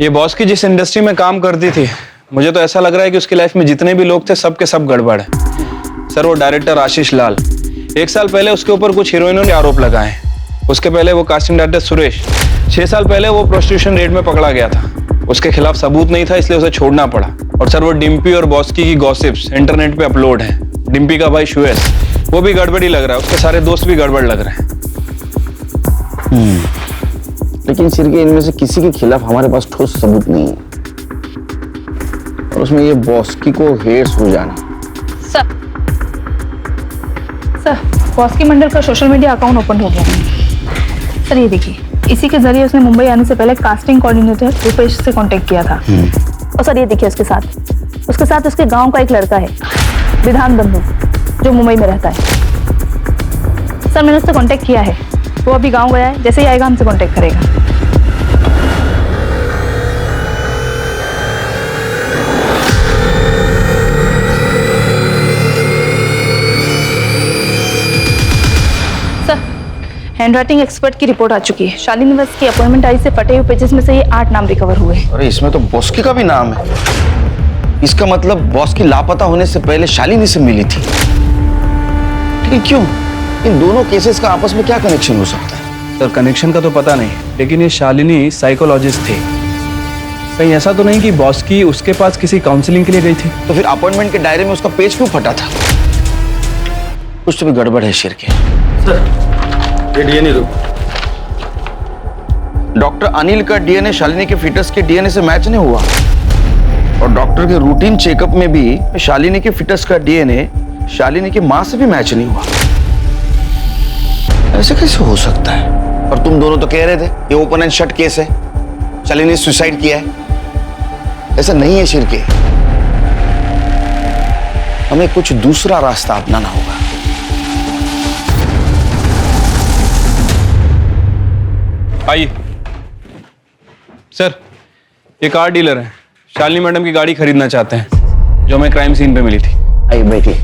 ये बॉस की जिस इंडस्ट्री में काम करती थी, मुझे तो ऐसा लग रहा है कि उसकी लाइफ में जितने भी लोग थे सब के सब गड़बड़ है। सर वो डायरेक्टर आशीष लाल, 1 साल पहले उसके ऊपर कुछ हीरोइनों ने आरोप लगाए। उसके पहले वो कास्टिंग डायरेक्टर सुरेश, 6 साल पहले वो प्रोस्टिट्यूशन रेड में पकड़ा गया था। उसके खिलाफ सबूत नहीं था इसलिए उसे छोड़ना पड़ा। और सर वो डिम्पी और बॉस्की की गॉसिप्स इंटरनेट पे अपलोड हैं। डिम्पी का भाई शुएस वो भी गड़बड़ी लग रहा है, उसके सारे दोस्त भी गड़बड़ लग रहे हैं। लेकिन सिर्फ इनमें से किसी के खिलाफ हमारे पास ठोस सबूत नहीं है और उसमें ये बॉस्की को हेड्स हो जाना बॉस्की मंडल का सोशल मीडिया अकाउंट ओपन हो गया है। सर ये देखिए, इसी के जरिए उसने मुंबई आने से पहले कास्टिंग कोऑर्डिनेटर रूपेश से कांटेक्ट किया था। और सर ये देखिए, उसके साथ उसके गांव का एक लड़का है, विधान बंधु, जो मुंबई में रहता है। सर मैंने उससे कांटेक्ट किया है, वो अभी गांव गया है, जैसे ही आएगा हमसे कांटेक्ट करेगा। हैंडराइटिंग एक्सपर्ट की रिपोर्ट आ चुकी है। शालिनी वत्स की अपॉइंटमेंट आई से फटे हुए पेजेस में से ये 8 नाम रिकवर हुए। अरे इसमें तो बॉस्की का भी नाम है। इसका मतलब बॉस्की लापता होने से पहले शालिनी से मिली थी। ठीक है, क्यों? इन दोनों केसेस का आपस में क्या कनेक्शन हो सकता है? सर कनेक्शन का तो पता नहीं, लेकिन ये शालिनी साइकोलॉजिस्ट थे। कहीं ऐसा तो नहीं कि बॉस्की उसके पास किसी काउंसलिंग के लिए गई थी? तो फिर अपॉइंटमेंट के डायरी में उसका पेज क्यों फटा था? कुछ तो भी गड़बड़ है शिर के। ये डीएनए दो। डॉक्टर अनिल का डीएनए शालिनी के फीटस के डीएनए से मैच नहीं हुआ, और डॉक्टर के रूटीन चेकअप में भी शालिनी के फीटस का डीएनए शालिनी की मां से भी मैच नहीं हुआ। ऐसे कैसे हो सकता है? और तुम दोनों तो कह रहे थे ये ओपन एंड शट केस है, शालिनी ने सुसाइड किया है। ऐसा नहीं है शिर के, हमें कुछ दूसरा रास्ता अपनाना होगा। आइए सर, ये कार डीलर है, शालिनी मैडम की गाड़ी खरीदना चाहते हैं जो हमें क्राइम सीन पे मिली थी। आइए बैठिए,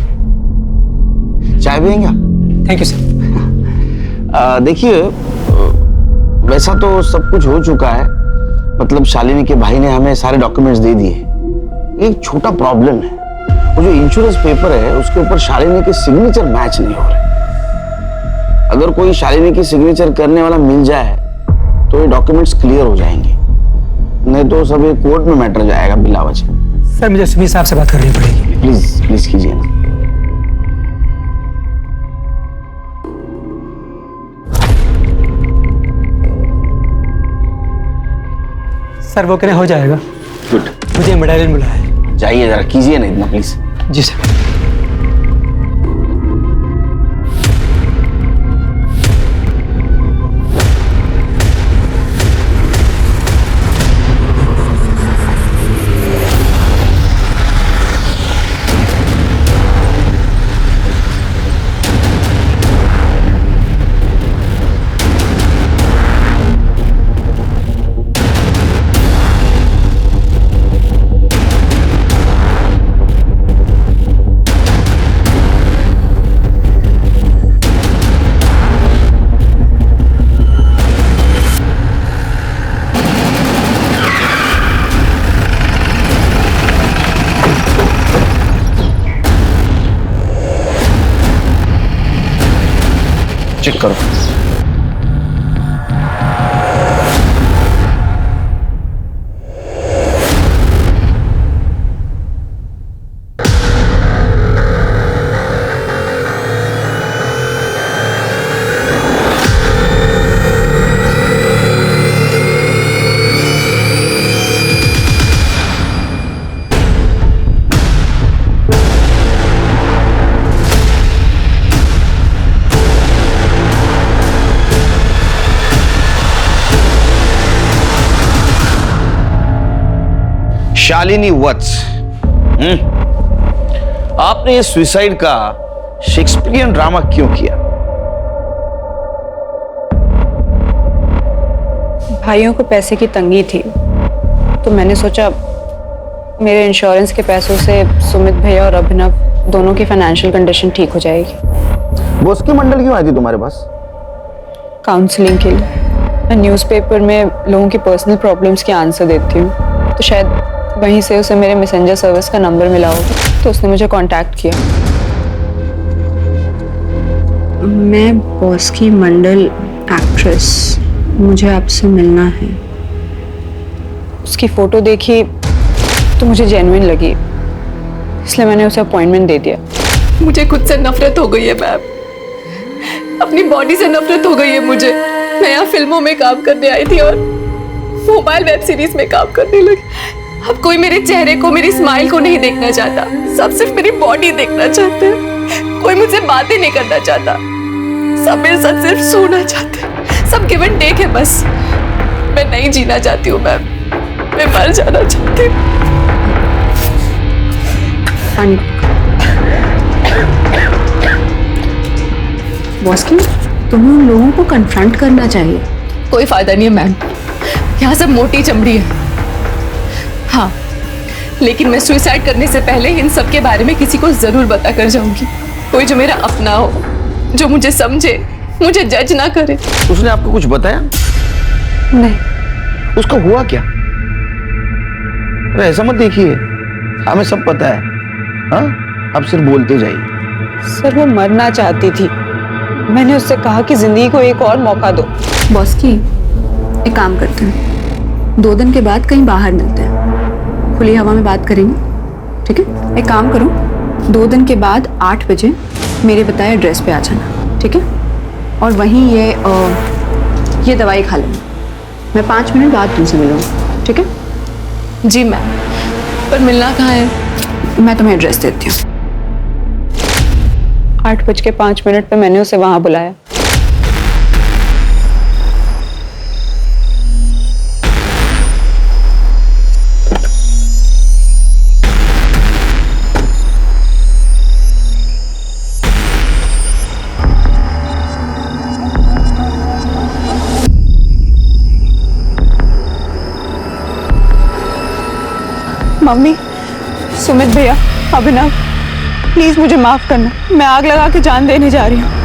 चाय पिएंगे? Thank you sir. देखिए, वैसा तो सब कुछ हो चुका है, मतलब शालिनी के भाई ने हमें सारे डॉक्यूमेंट्स दे दिए। एक छोटा प्रॉब्लम है, वो जो इंश्योरेंस पेपर है उसके ऊपर शालिनी के सिग्नेचर मैच नहीं हो रहे। अगर कोई शालिनी की सिग्नेचर करने वाला मिल जाए तो ये डॉक्यूमेंट्स क्लियर हो जाएंगे, नहीं तो सब ये कोर्ट में मैटर जाएगा बिला वजह। सर मुझे सुमित साहब से बात करनी पड़ेगी। प्लीज प्लीज कीजिए ना। सर वो कहने हो जाएगा। गुड। मुझे मेडालियन बुलाया है। जाइए जरा कीजिए ना इतना प्लीज। Ji sir. चेक करो। शालिनी वत्स, आपने ये सुसाइड का शेक्सपियरियन ड्रामा क्यों किया? भाइयों को पैसे की तंगी थी, तो मैंने सोचा मेरे इंश्योरेंस के पैसों से सुमित भैया और अभिनव दोनों की फाइनेंशियल कंडीशन ठीक हो जाएगी। बॉस्की मंडल क्यों आई थी तुम्हारे पास? काउंसलिंग के लिए। मैं न्यूज़पेपर में लोगों की पर्सनल प्रॉब्लम्स के आंसर देती हूँ, तो शायद वहीं से उसे मेरे मैसेंजर सर्विस का नंबर मिला होगा, तो उसने मुझे कांटेक्ट किया। मैं बॉस्की मंडल एक्ट्रेस, मुझे आपसे मिलना है। उसकी फोटो देखी तो मुझे जेन्युइन लगी, इसलिए मैंने उसे अपॉइंटमेंट दे दिया। मुझे खुद से नफरत हो गई है मैम, अपनी बॉडी से नफरत हो गई है मुझे। मैं यहाँ फिल्मों में काम करने आई थी और मोबाइल वेब सीरीज में काम करने लगी। अब कोई मेरे चेहरे को, मेरी स्माइल को नहीं देखना चाहता, सब सिर्फ मेरी बॉडी देखना चाहते हैं। कोई मुझसे बातें नहीं करना चाहता। सब मेरे साथ सिर्फ सोना चाहते हैं, सब गिव एंड टेक है बस। मैं नहीं जीना चाहती हूँ मैम, मैं मर जाना चाहती हूँ। बॉस्की, तुम्हें उन लोगों को कन्फ्रंट करना चाहिए। कोई फायदा नहीं है मैम, यहाँ सब मोटी चमड़ी है। हाँ, लेकिन मैं सुसाइड करने से पहले इन सब के बारे में किसी को जरूर बता कर जाऊंगी। कोई जो मेरा अपना हो, जो मुझे समझे, मुझे जज ना करे। उसने आपको कुछ बताया? नहीं। उसका हुआ क्या? अरे ऐसा मत देखिए, हमें सब पता है। हाँ, आप सिर्फ बोलते जाइए। सर वो मरना चाहती थी, मैंने उससे कहा कि जिंदगी को एक और मौका दो। बॉस्की, एक काम करते हैं, 2 दिन के बाद कहीं बाहर मिलते हैं, खुली हवा में बात करेंगे, ठीक है? एक काम करो, 2 दिन के बाद 8 बजे मेरे बताए एड्रेस पे आ जाना, ठीक है? और वहीं ये दवाई खा लेना। मैं 5 मिनट बाद तुमसे मिलूंगी, ठीक है? जी मैम, पर मिलना कहाँ है? मैं तुम्हें एड्रेस देती हूँ। 8:05 पे मैंने उसे वहां बुलाया। मम्मी, सुमित भैया, अभिनव, प्लीज मुझे माफ करना, मैं आग लगा के जान देने जा रही हूँ।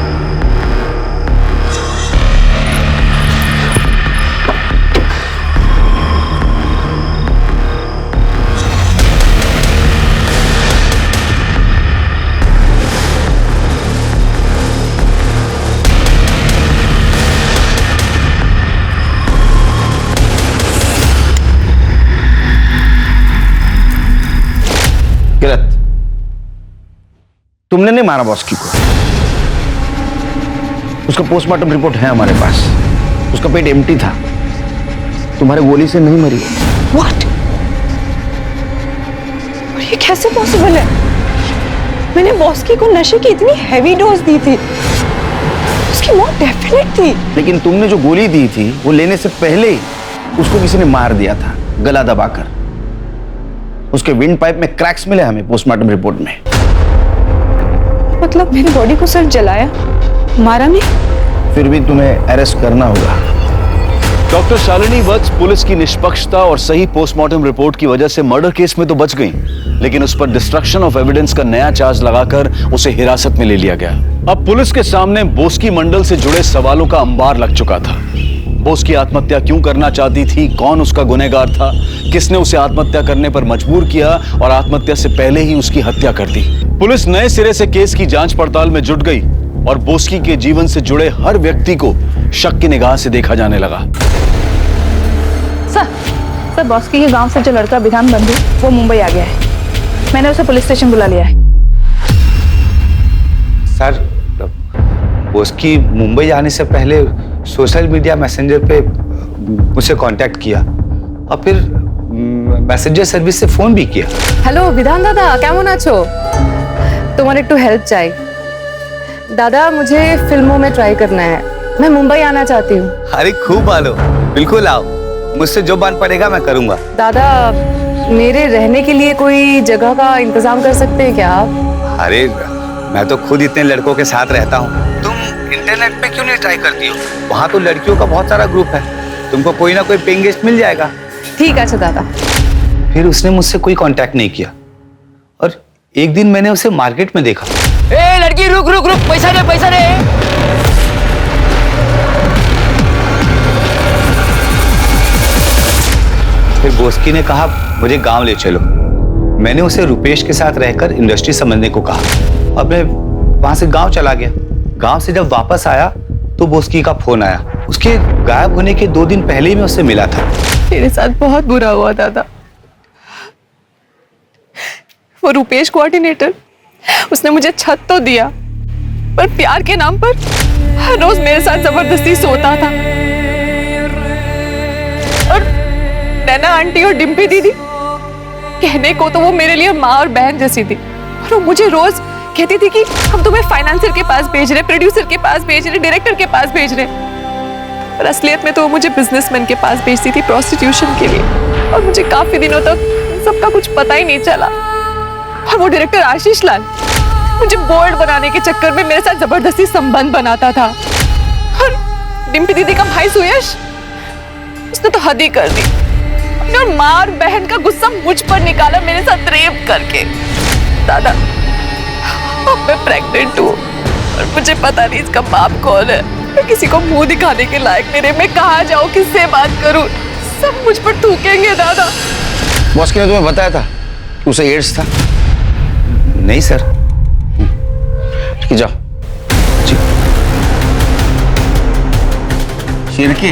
किरत, तुमने नहीं मारा बॉस्की को। उसका पोस्टमार्टम रिपोर्ट है हमारे पास। उसका पेट एम्प्टी था, तुम्हारे गोली से नहीं मरी। What? और ये कैसे पॉसिबल है? मैंने बॉस्की को नशे की इतनी हैवी डोज दी थी, उसकी मौत डेफिनेट थी। लेकिन तुमने जो गोली दी थी वो लेने से पहले ही उसको किसी ने मार दिया था, गला दबाकर। उसके विंड पाइप में क्रैक्स मिले हमें पोस्टमार्टम रिपोर्ट में। मतलब मेरी बॉडी को सिर्फ जलाया, मारा नहीं? फिर भी तुम्हें अरेस्ट करना होगा। डॉक्टर शालिनी वत्स पुलिस की निष्पक्षता और सही पोस्टमार्टम रिपोर्ट की वजह से मर्डर केस में तो बच गई, लेकिन उस पर डिस्ट्रक्शन ऑफ एविडेंस का नया चार्ज लगाकर उसे हिरासत में ले लिया गया। अब पुलिस के सामने बोस्की मंडल से जुड़े सवालों का अंबार लग चुका था। बोस्की आत्महत्या क्यों करना चाहती थी, कौन उसका गुनहगार था, किसने उसे आत्महत्या करने पर मजबूर किया और आत्महत्या से पहले ही उसकी हत्या कर दी। पुलिस नए सिरे से केस की जांच पड़ताल में जुट गई और बोस्की के जीवन से जुड़े हर व्यक्ति को शक की निगाह से देखा जाने लगा। सर बॉस्की के गांव से जो लड़का विधान बंधु, वो मुंबई आ गया है। मैंने उसे पुलिस स्टेशन बुला लिया है। सर, बोस्की मुंबई जाने से पहले सोशल मीडिया मैसेंजर पे मुझसे कांटेक्ट किया और फिर मैसेंजर सर्विस से फोन भी किया। হ্যালো বিধান দাদা, কেমন আছো? তোমার একটু হেল্প চাই दादा। मुझे फिल्मों में ट्राई करना है, मैं मुंबई आना चाहती हूँ। अरे खूब आलो, बिल्कुल आओ, मुझसे जो बन पड़ेगा मैं करूँगा। दादा, मेरे रहने के लिए कोई जगह का इंतजाम कर सकते हैं क्या आप? अरे मैं तो खुद इतने लड़कों के साथ रहता हूँ, तुम इंटरनेट पे क्यों नहीं ट्राई करती हो? वहाँ तो लड़कियों का बहुत सारा ग्रुप है, तुमको कोई ना कोई पेइंग गेस्ट मिल जाएगा। ठीक है दादा। फिर उसने मुझसे कोई कांटेक्ट नहीं किया और एक दिन मैंने उसे मार्केट में देखा। ए लड़की, रुक रुक रुक, पैसा दे पैसा दे। फिर बोस्की ने कहा मुझे गांव ले चलो। मैंने उसे रुपेश के साथ रहकर इंडस्ट्री समझने को कहा और मैं वहां से गांव चला गया। गांव से जब वापस आया तो बोस्की का फोन आया। उसके गायब होने के 2 दिन पहले ही मैं उससे मिला था। मेरे साथ बहुत बुरा हुआ दादा। वो रुपेश कोऑर्डिनेटर, उसने मुझे छत तो दिया, पर प्यार के नाम पर हर रोज मेरे साथ जबरदस्ती सोता था। और नैना आंटी और डिम्पी दीदी, कहने को तो वो मेरे लिए माँ और बहन जैसी थी, और वो मुझे रोज कहती थी कि हम तुम्हें फाइनेंसर के पास भेज रहे, प्रोड्यूसर के पास भेज रहे, डायरेक्टर के पास भेज रहे, पर असलियत में तो वो मुझे बिजनेसमैन के पास भेजती थी प्रोस्टिट्यूशन के लिए। और मुझे काफी दिनों तक सबका कुछ पता ही नहीं चला। और वो डायरेक्टर आशीष लाल मुझे बोल्ड बनाने के चक्कर में मेरे साथ जबरदस्ती संबंध बनाता था। और डिम्पी दीदी का भाई सुयश, उसने तो हद ही कर दी। और माँ और बहन का गुस्सा मुझ पर निकाला मेरे साथ रेप करके। दादा, अब मैं प्रेग्नेंट हूँ और मुझे पता नहीं इसका बाप कौन है। मैं किसी को मुंह दिखाने के लायक नहीं रही। मैं कहाँ जाऊँ, किससे बात करूँ? सब मुझ पर थूकेंगे दादा। बॉस ने तुम्हें बताया था कि उसे एड्स था? नहीं सर। ठीक है, जाओ। जी। शिरके,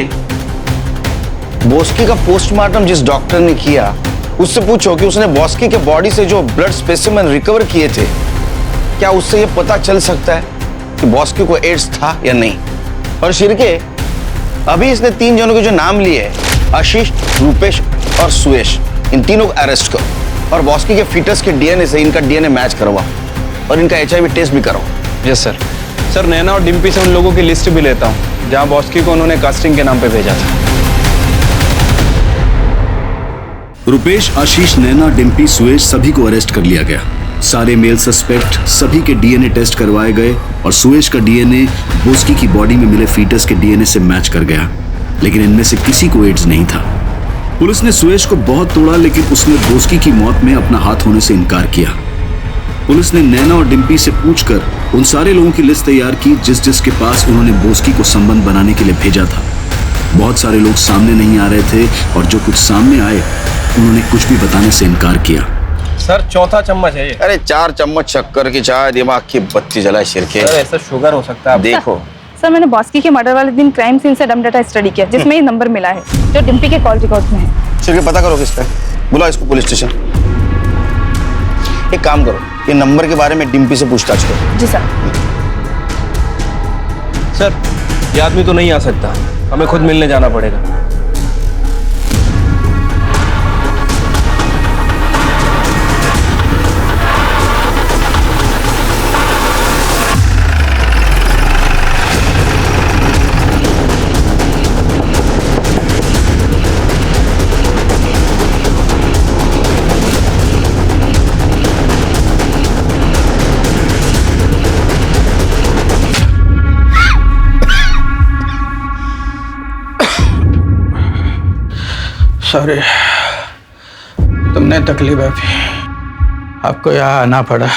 बॉस्की का पोस्टमार्टम जिस डॉक्टर ने किया उससे पूछो कि उसने बॉस्की के बॉडी से जो ब्लड स्पेसिमेन रिकवर किए थे, क्या उससे यह पता चल सकता है कि बॉस्की को एड्स था या नहीं? और शिरके, अभी इसने 3 जनों के जो नाम लिए, आशीष, रूपेश और सुयश, इन तीनों को अरेस्ट करो और बॉस्की के फीटस के डीएनए से इनका डीएनए मैच करवाओ और इनका एचआईवी टेस्ट भी करवाओ। Yes sir. सर, नैना और डिम्पी से उन लोगों की लिस्ट भी लेता हूँ जहाँ बॉस्की को उन्होंने कास्टिंग के नाम पे भेजा था। रुपेश, आशीष, नैना, डिम्पी, सुयश सभी को अरेस्ट कर लिया गया। सारे मेल सस्पेक्ट सभी के डीएनए टेस्ट करवाए गए और सुयश का डीएनए बॉस्की की बॉडी में मिले फीटस के डीएनए से मैच कर गया, लेकिन इनमें से किसी को एड्स नहीं था। पुलिस ने सुयश को बहुत तोड़ा, लेकिन उसने बॉस्की की मौत में अपना हाथ होने से इनकार किया। पुलिस ने नैना और डिम्पी से पूछकर उन सारे लोगों की लिस्ट तैयार की जिसके पास उन्होंने बॉस्की को संबंध बनाने के लिए भेजा था। बहुत सारे लोग सामने नहीं आ रहे थे और जो कुछ सामने आए उन्होंने कुछ भी बताने से इनकार किया। सर, चौथा चम्मच है ये। अरे 4 चम्मच शक्कर की चाय, दिमाग की बत्ती जलाए शिरके। सर, ऐसा शुगर हो सकता है। देखो सर, मैंने बॉस्की के मर्डर वाले दिन क्राइम सीन से डम डाटा स्टडी किया जिसमें ये नंबर मिला है जो डिम्पी के कॉल रिकॉर्ड में है। शिरके, पता करो किसका है, बुलाओ इसको पुलिस स्टेशन। एक काम करो, ये नंबर के बारे में डिम्पी से पूछताछ करो। जी सर। सर, ये आदमी तो नहीं आ सकता, हमें खुद मिलने जाना पड़ेगा। सॉरी, तुमने तकलीफ है, आपको यहाँ आना पड़ा।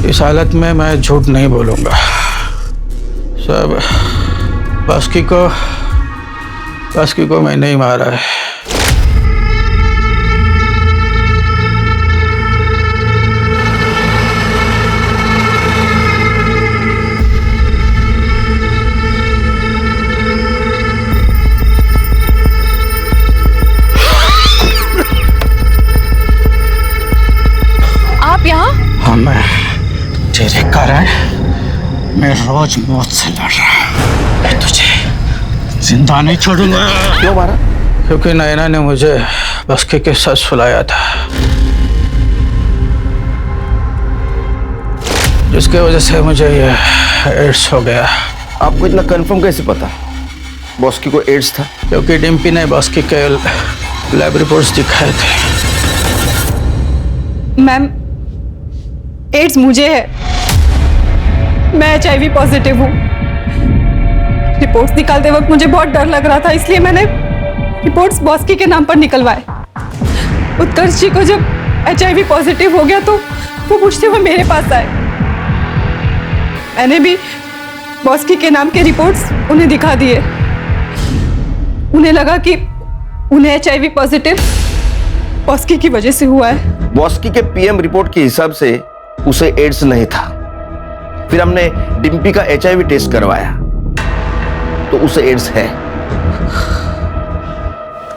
इस हालत में मैं झूठ नहीं बोलूँगा। सब बॉस्की को मैंने ही मारा है। हाँ, मैं तेरे कारण मैं रोज मौत से लड़ रहा। मैं तुझे जिंदा नहीं छोड़ूंगा। क्यों मारा? क्योंकि नैना ने मुझे बॉस्की के साथ सुलाया था, जिसके वजह से मुझे ये एड्स हो गया। आपको इतना कंफर्म कैसे पता बॉस्की को एड्स था? क्योंकि डिम्पी ने बॉस्की के लैब रिपोर्ट्स दिखाए थे। मैम, एड्स मुझे है, मैं HIV पॉजिटिव हूँ। रिपोर्ट्स निकालते वक्त मुझे बहुत डर लग रहा था, इसलिए मैंने रिपोर्ट्स बॉस्की के नाम पर निकलवाए। उत्कर्ष जी को जब HIV पॉजिटिव हो गया तो वो पूछते हुए मेरे पास आए। मैंने भी बॉस्की के नाम के रिपोर्ट्स उन्हें दिखा दिए। उन्हें लगा कि उन्हें HIV पॉजिटिव बॉस्की की वजह से हुआ है। बॉस्की के PM रिपोर्ट के हिसाब से उसे एड्स नहीं था। फिर हमने डिम्पी का HIV टेस्ट करवाया तो उसे एड्स है।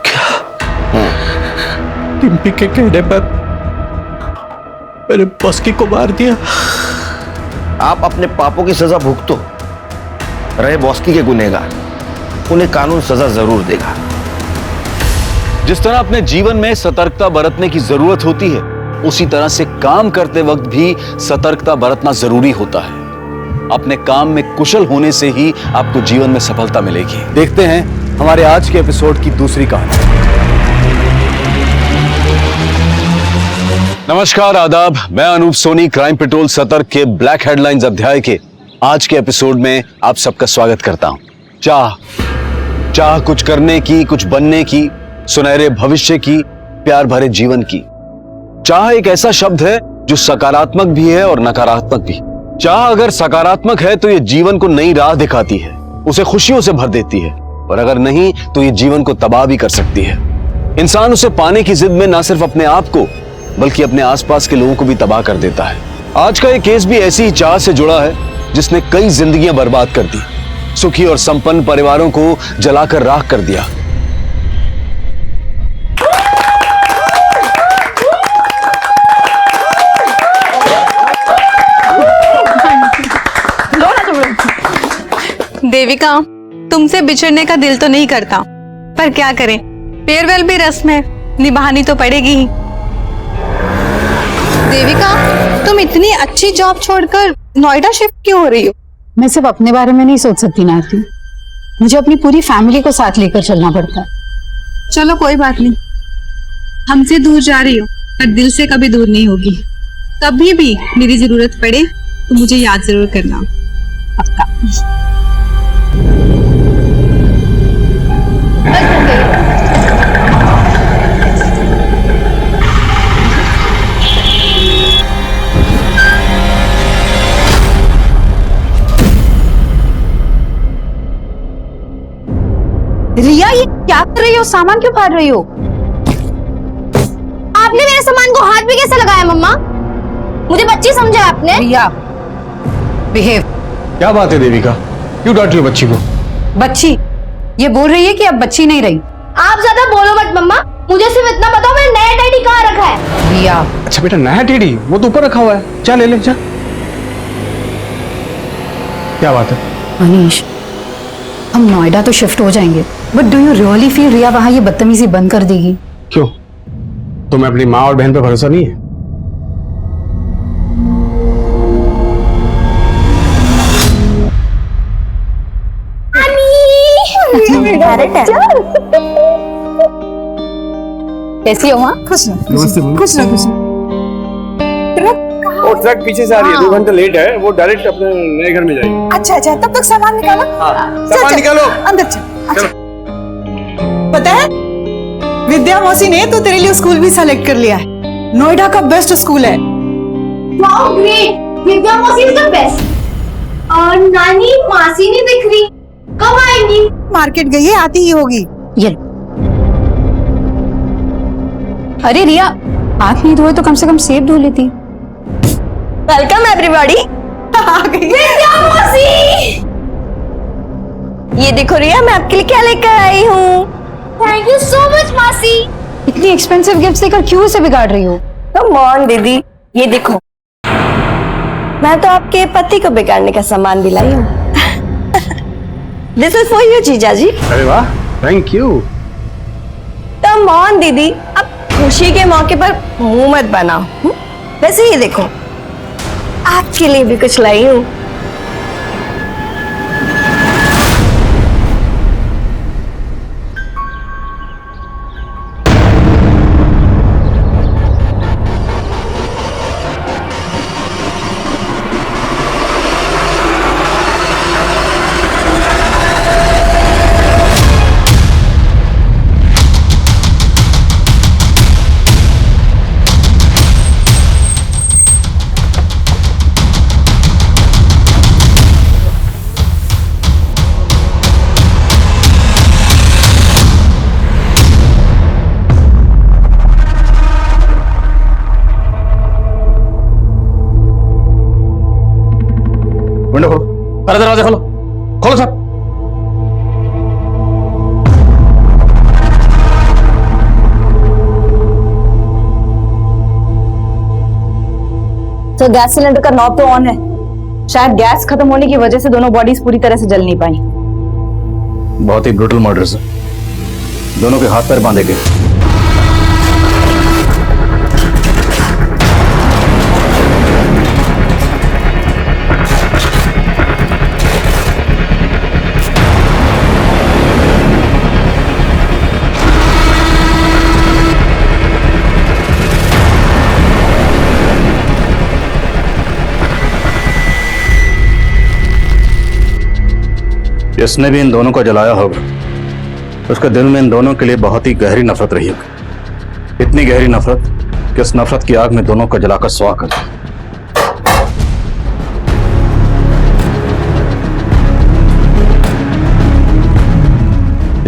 क्या? डिम्पी के कहने पर मैंने बॉस्की को मार दिया? आप अपने पापों की सजा भुगतो। रहे बॉस्की के गुनहगार, उन्हें कानून सजा जरूर देगा। जिस तरह अपने जीवन में सतर्कता बरतने की जरूरत होती है, उसी तरह से काम करते वक्त भी सतर्कता बरतना जरूरी होता है। अपने काम में कुशल होने से ही आपको जीवन में सफलता मिलेगी। देखते हैं हमारे आज के एपिसोड की दूसरी कहानी। नमस्कार, आदाब। मैं अनूप सोनी क्राइम पेट्रोल सतर्क के ब्लैक हेडलाइंस अध्याय के आज के एपिसोड में आप सबका स्वागत करता हूं। चाह कुछ करने की, कुछ बनने की, सुनहरे भविष्य की, प्यार भरे जीवन की। चाह एक ऐसा शब्द है जो सकारात्मक भी है और नकारात्मक भी। चाह अगर सकारात्मक है तो ये जीवन को नई राह दिखाती है, उसे खुशियों से भर देती है, और अगर नहीं तो ये जीवन को तबाह भी कर सकती है। इंसान उसे पाने की जिद में ना सिर्फ अपने आप को बल्कि अपने आसपास के लोगों को भी तबाह कर देता है। आज का ये केस भी ऐसी ही चाह से जुड़ा है जिसने कई जिंदगियां बर्बाद कर दी, सुखी और संपन्न परिवारों को जलाकर राख कर दिया। देविका, तुमसे बिछड़ने का दिल तो नहीं करता, पर क्या करें, फेयरवेल भी रस्म है, निभानी तो पड़ेगी ही। देविका, तुम इतनी अच्छी जॉब छोड़कर नोएडा शिफ्ट क्यों हो रही हो? मैं सिर्फ अपने बारे में नहीं सोच सकती नाती, मुझे अपनी पूरी फैमिली को साथ लेकर चलना पड़ता है। चलो कोई बात नहीं, हमसे दूर जा रही हो पर दिल से कभी दूर नहीं होगी। कभी भी मेरी जरूरत पड़े तो मुझे याद जरूर करना। पक्का। रिया, ये क्या कर रही हो? सामान क्यों फाड़ रही हो? आपने मेरे सामान को हाथ भी कैसे लगाया मम्मा? मुझे बच्ची समझा आपने? रिया, बिहेव। क्या बात है देविका, क्यों डांट रही हो बच्ची को? बच्ची ये बोल रही है कि अब बच्ची नहीं रही। आप ज्यादा बोलो मत मम्मा, मुझे सिर्फ इतना बताओ मेरा नया डैडी कहाँ रखा है? रिया। अच्छा बेटा, नया टेडी वो तो ऊपर रखा हुआ है, जा ले ले जा। क्या बात है? अनीश, हम नोएडा तो शिफ्ट हो जाएंगे, but do you really feel Riya वहां ये बदतमीजी बंद कर देगी? क्यों, तुम्हें अपनी माँ और बहन पे भरोसा नहीं है? कैसी हो माँ? खुश रहो, खुश रहो, खुश रहो। वो ट्रक पीछे से आ रही है, 2 घंटे लेट है, वो डायरेक्ट अपने नए घर में जाएगी। अच्छा अच्छा, तब तक सामान निकालो। सामान निकालो, अंदर चल। अच्छा, पता है विद्या मौसी ने तो तेरे लिए स्कूल भी सेलेक्ट कर लिया है, नोएडा का बेस्ट स्कूल है। वाओ ग्रेट, विद्या मौसी इज द बेस्ट। और नानी मासी नहीं दिख रही, कब आएंगी? मार्केट गई है, आती ही होगी। ये अरे रिया, हाथ नहीं धोए तो कम से कम सेब धो लेती। Welcome everybody. आ गई विद्या मौसी। ये देखो रिया, मैं आपके लिए क्या लेकर आई हूँ। थैंक यू सो मच मासी। इतनी एक्सपेंसिव गिफ्ट देकर क्यों इसे बिगाड़ रही हो? कम ऑन दीदी, ये देखो, मैं तो आपके पति को बिगाड़ने का सामान भी लाई हूँ। दिस इज फॉर यू जीजा जी। अरे वाह, थैंक यू। कम ऑन दीदी, अब खुशी के मौके पर मुंह मत बनाओ। वैसे ये देखो, आपके लिए भी कुछ लाई हूँ। विंडो खोलो, अरे दरवाजा खोलो, खोलो सर। तो गैस सिलेंडर का नॉब तो ऑन है, शायद गैस खत्म होने की वजह से दोनों बॉडीज पूरी तरह से जल नहीं पाई। बहुत ही ब्रूटल मर्डर सर, दोनों के हाथ पैर बांधे गए। जिसने भी इन दोनों को जलाया होगा उसके दिल में इन दोनों के लिए बहुत ही गहरी नफरत रही होगी। इतनी गहरी नफरत कि उस नफरत की आग में दोनों को जलाकर स्वाह कर दिया।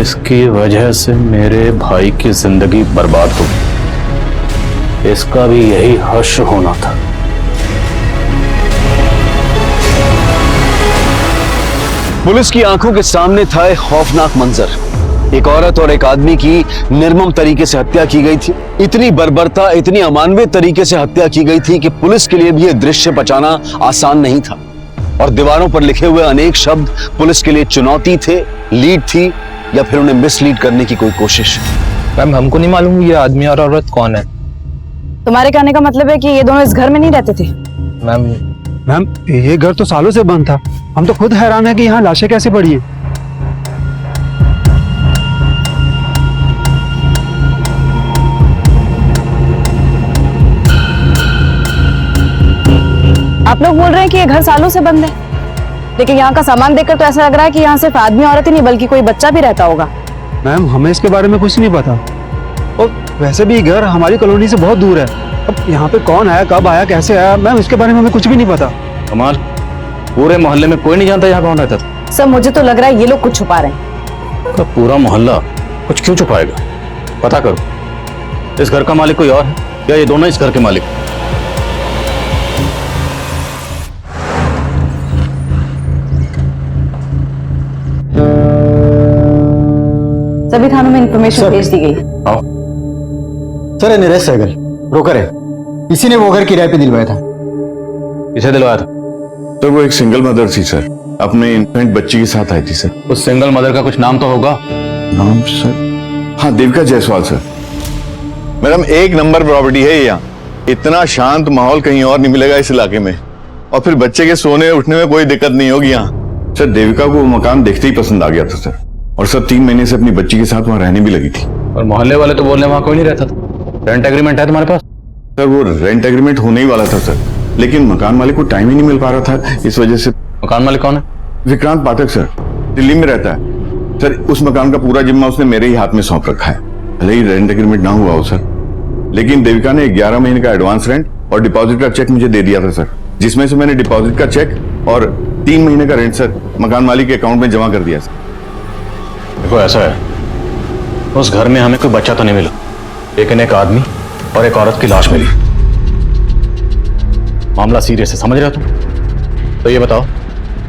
इसकी वजह से मेरे भाई की जिंदगी बर्बाद हो गई। इसका भी यही हश्र होना था। पुलिस की आंखों के सामने था एक खौफनाक मंजर। एक औरत और एक आदमी की निर्मम तरीके से हत्या की गई थी। इतनी बर्बरता, इतनी अमानवीय तरीके से हत्या की गई थी कि पुलिस के लिए भी यह दृश्य बचाना आसान नहीं था। और दीवारों पर लिखे हुए अनेक शब्द पुलिस के लिए चुनौती थे, लीड थी, या फिर उन्हें मिसलीड करने की कोई कोशिश। मैम, हमको नहीं मालूम ये आदमी और औरत कौन है। तुम्हारे कहने का मतलब है कि ये दोनों इस घर में नहीं रहते थे? मैम, ये घर तो सालों से बंद था। हम तो खुद हैरान है कि यहाँ लाशें कैसे पड़ी है। आप लोग बोल रहे हैं कि ये घर सालों से बंद है, लेकिन यहाँ का सामान देखकर तो ऐसा लग रहा है कि यहाँ सिर्फ आदमी औरत ही नहीं बल्कि कोई बच्चा भी रहता होगा। मैम, हमें इसके बारे में कुछ नहीं पता। और वैसे भी घर हमारी कॉलोनी से बहुत दूर है। अब यहाँ पे कौन आया, कब आया, कैसे आया, मैम इसके बारे में हमें कुछ भी नहीं पता। कमाल, पूरे मोहल्ले में कोई नहीं जानता यहाँ कौन रहता था? सर, मुझे तो लग रहा है ये लोग कुछ छुपा रहे हैं। तो पूरा मोहल्ला कुछ क्यों छुपाएगा? पता करो, इस घर का मालिक कोई और है या ये दोनों इस घर के मालिक? सभी थानों में इंफॉर्मेशन भेज दी गई। सर, ये नरेश सहगल ब्रोकर है। इसी ने वो घर किराए पे दिलवाया था। किसे दिलवाया था? तो वो एक सिंगल मदर थी सर, अपने इन्फेंट बच्ची के साथ आई थी सर। उस सिंगल मदर का कुछ नाम तो होगा? नाम सर, हाँ, देविका जायसवाल सर। मैडम, एक नंबर प्रॉपर्टी है यहाँ। इतना शांत माहौल कहीं और नहीं मिलेगा इस इलाके में। और फिर बच्चे के सोने उठने में कोई दिक्कत नहीं होगी यहाँ। सर, देविका को वो मकान देखते ही पसंद आ गया था सर, और सर 3 महीने से अपनी बच्ची के साथ वहाँ रहने भी लगी थी। और मोहल्ले वाले तो बोलने वहाँ कोई नहीं रहता था। रेंट एग्रीमेंट है तुम्हारे पास? सर, वो रेंट एग्रीमेंट होने ही वाला था सर, लेकिन मकान मालिक को टाइम ही नहीं मिल पा रहा था, इस वजह से। मकान मालिक कौन है? विक्रांत पाठक सर, दिल्ली में रहता है सर। उस मकान का पूरा जिम्मा उसने मेरे ही हाथ में सौंप रखा है। भले ही रेंट एग्रीमेंट ना हुआ हो सर, लेकिन देविका ने 11 महीने का एडवांस रेंट और डिपॉजिट का चेक मुझे दे दिया था सर, जिसमें से मैंने डिपॉजिट का चेक और 3 महीने का रेंट सर मकान मालिक के अकाउंट में जमा कर दिया सर। देखो, ऐसा है, उस घर में हमें कोई बच्चा तो नहीं मिला, लेकिन एक आदमी और एक औरत की लाश मिली। मामला सीरियस है, समझ रहे हो तुम? तो ये बताओ,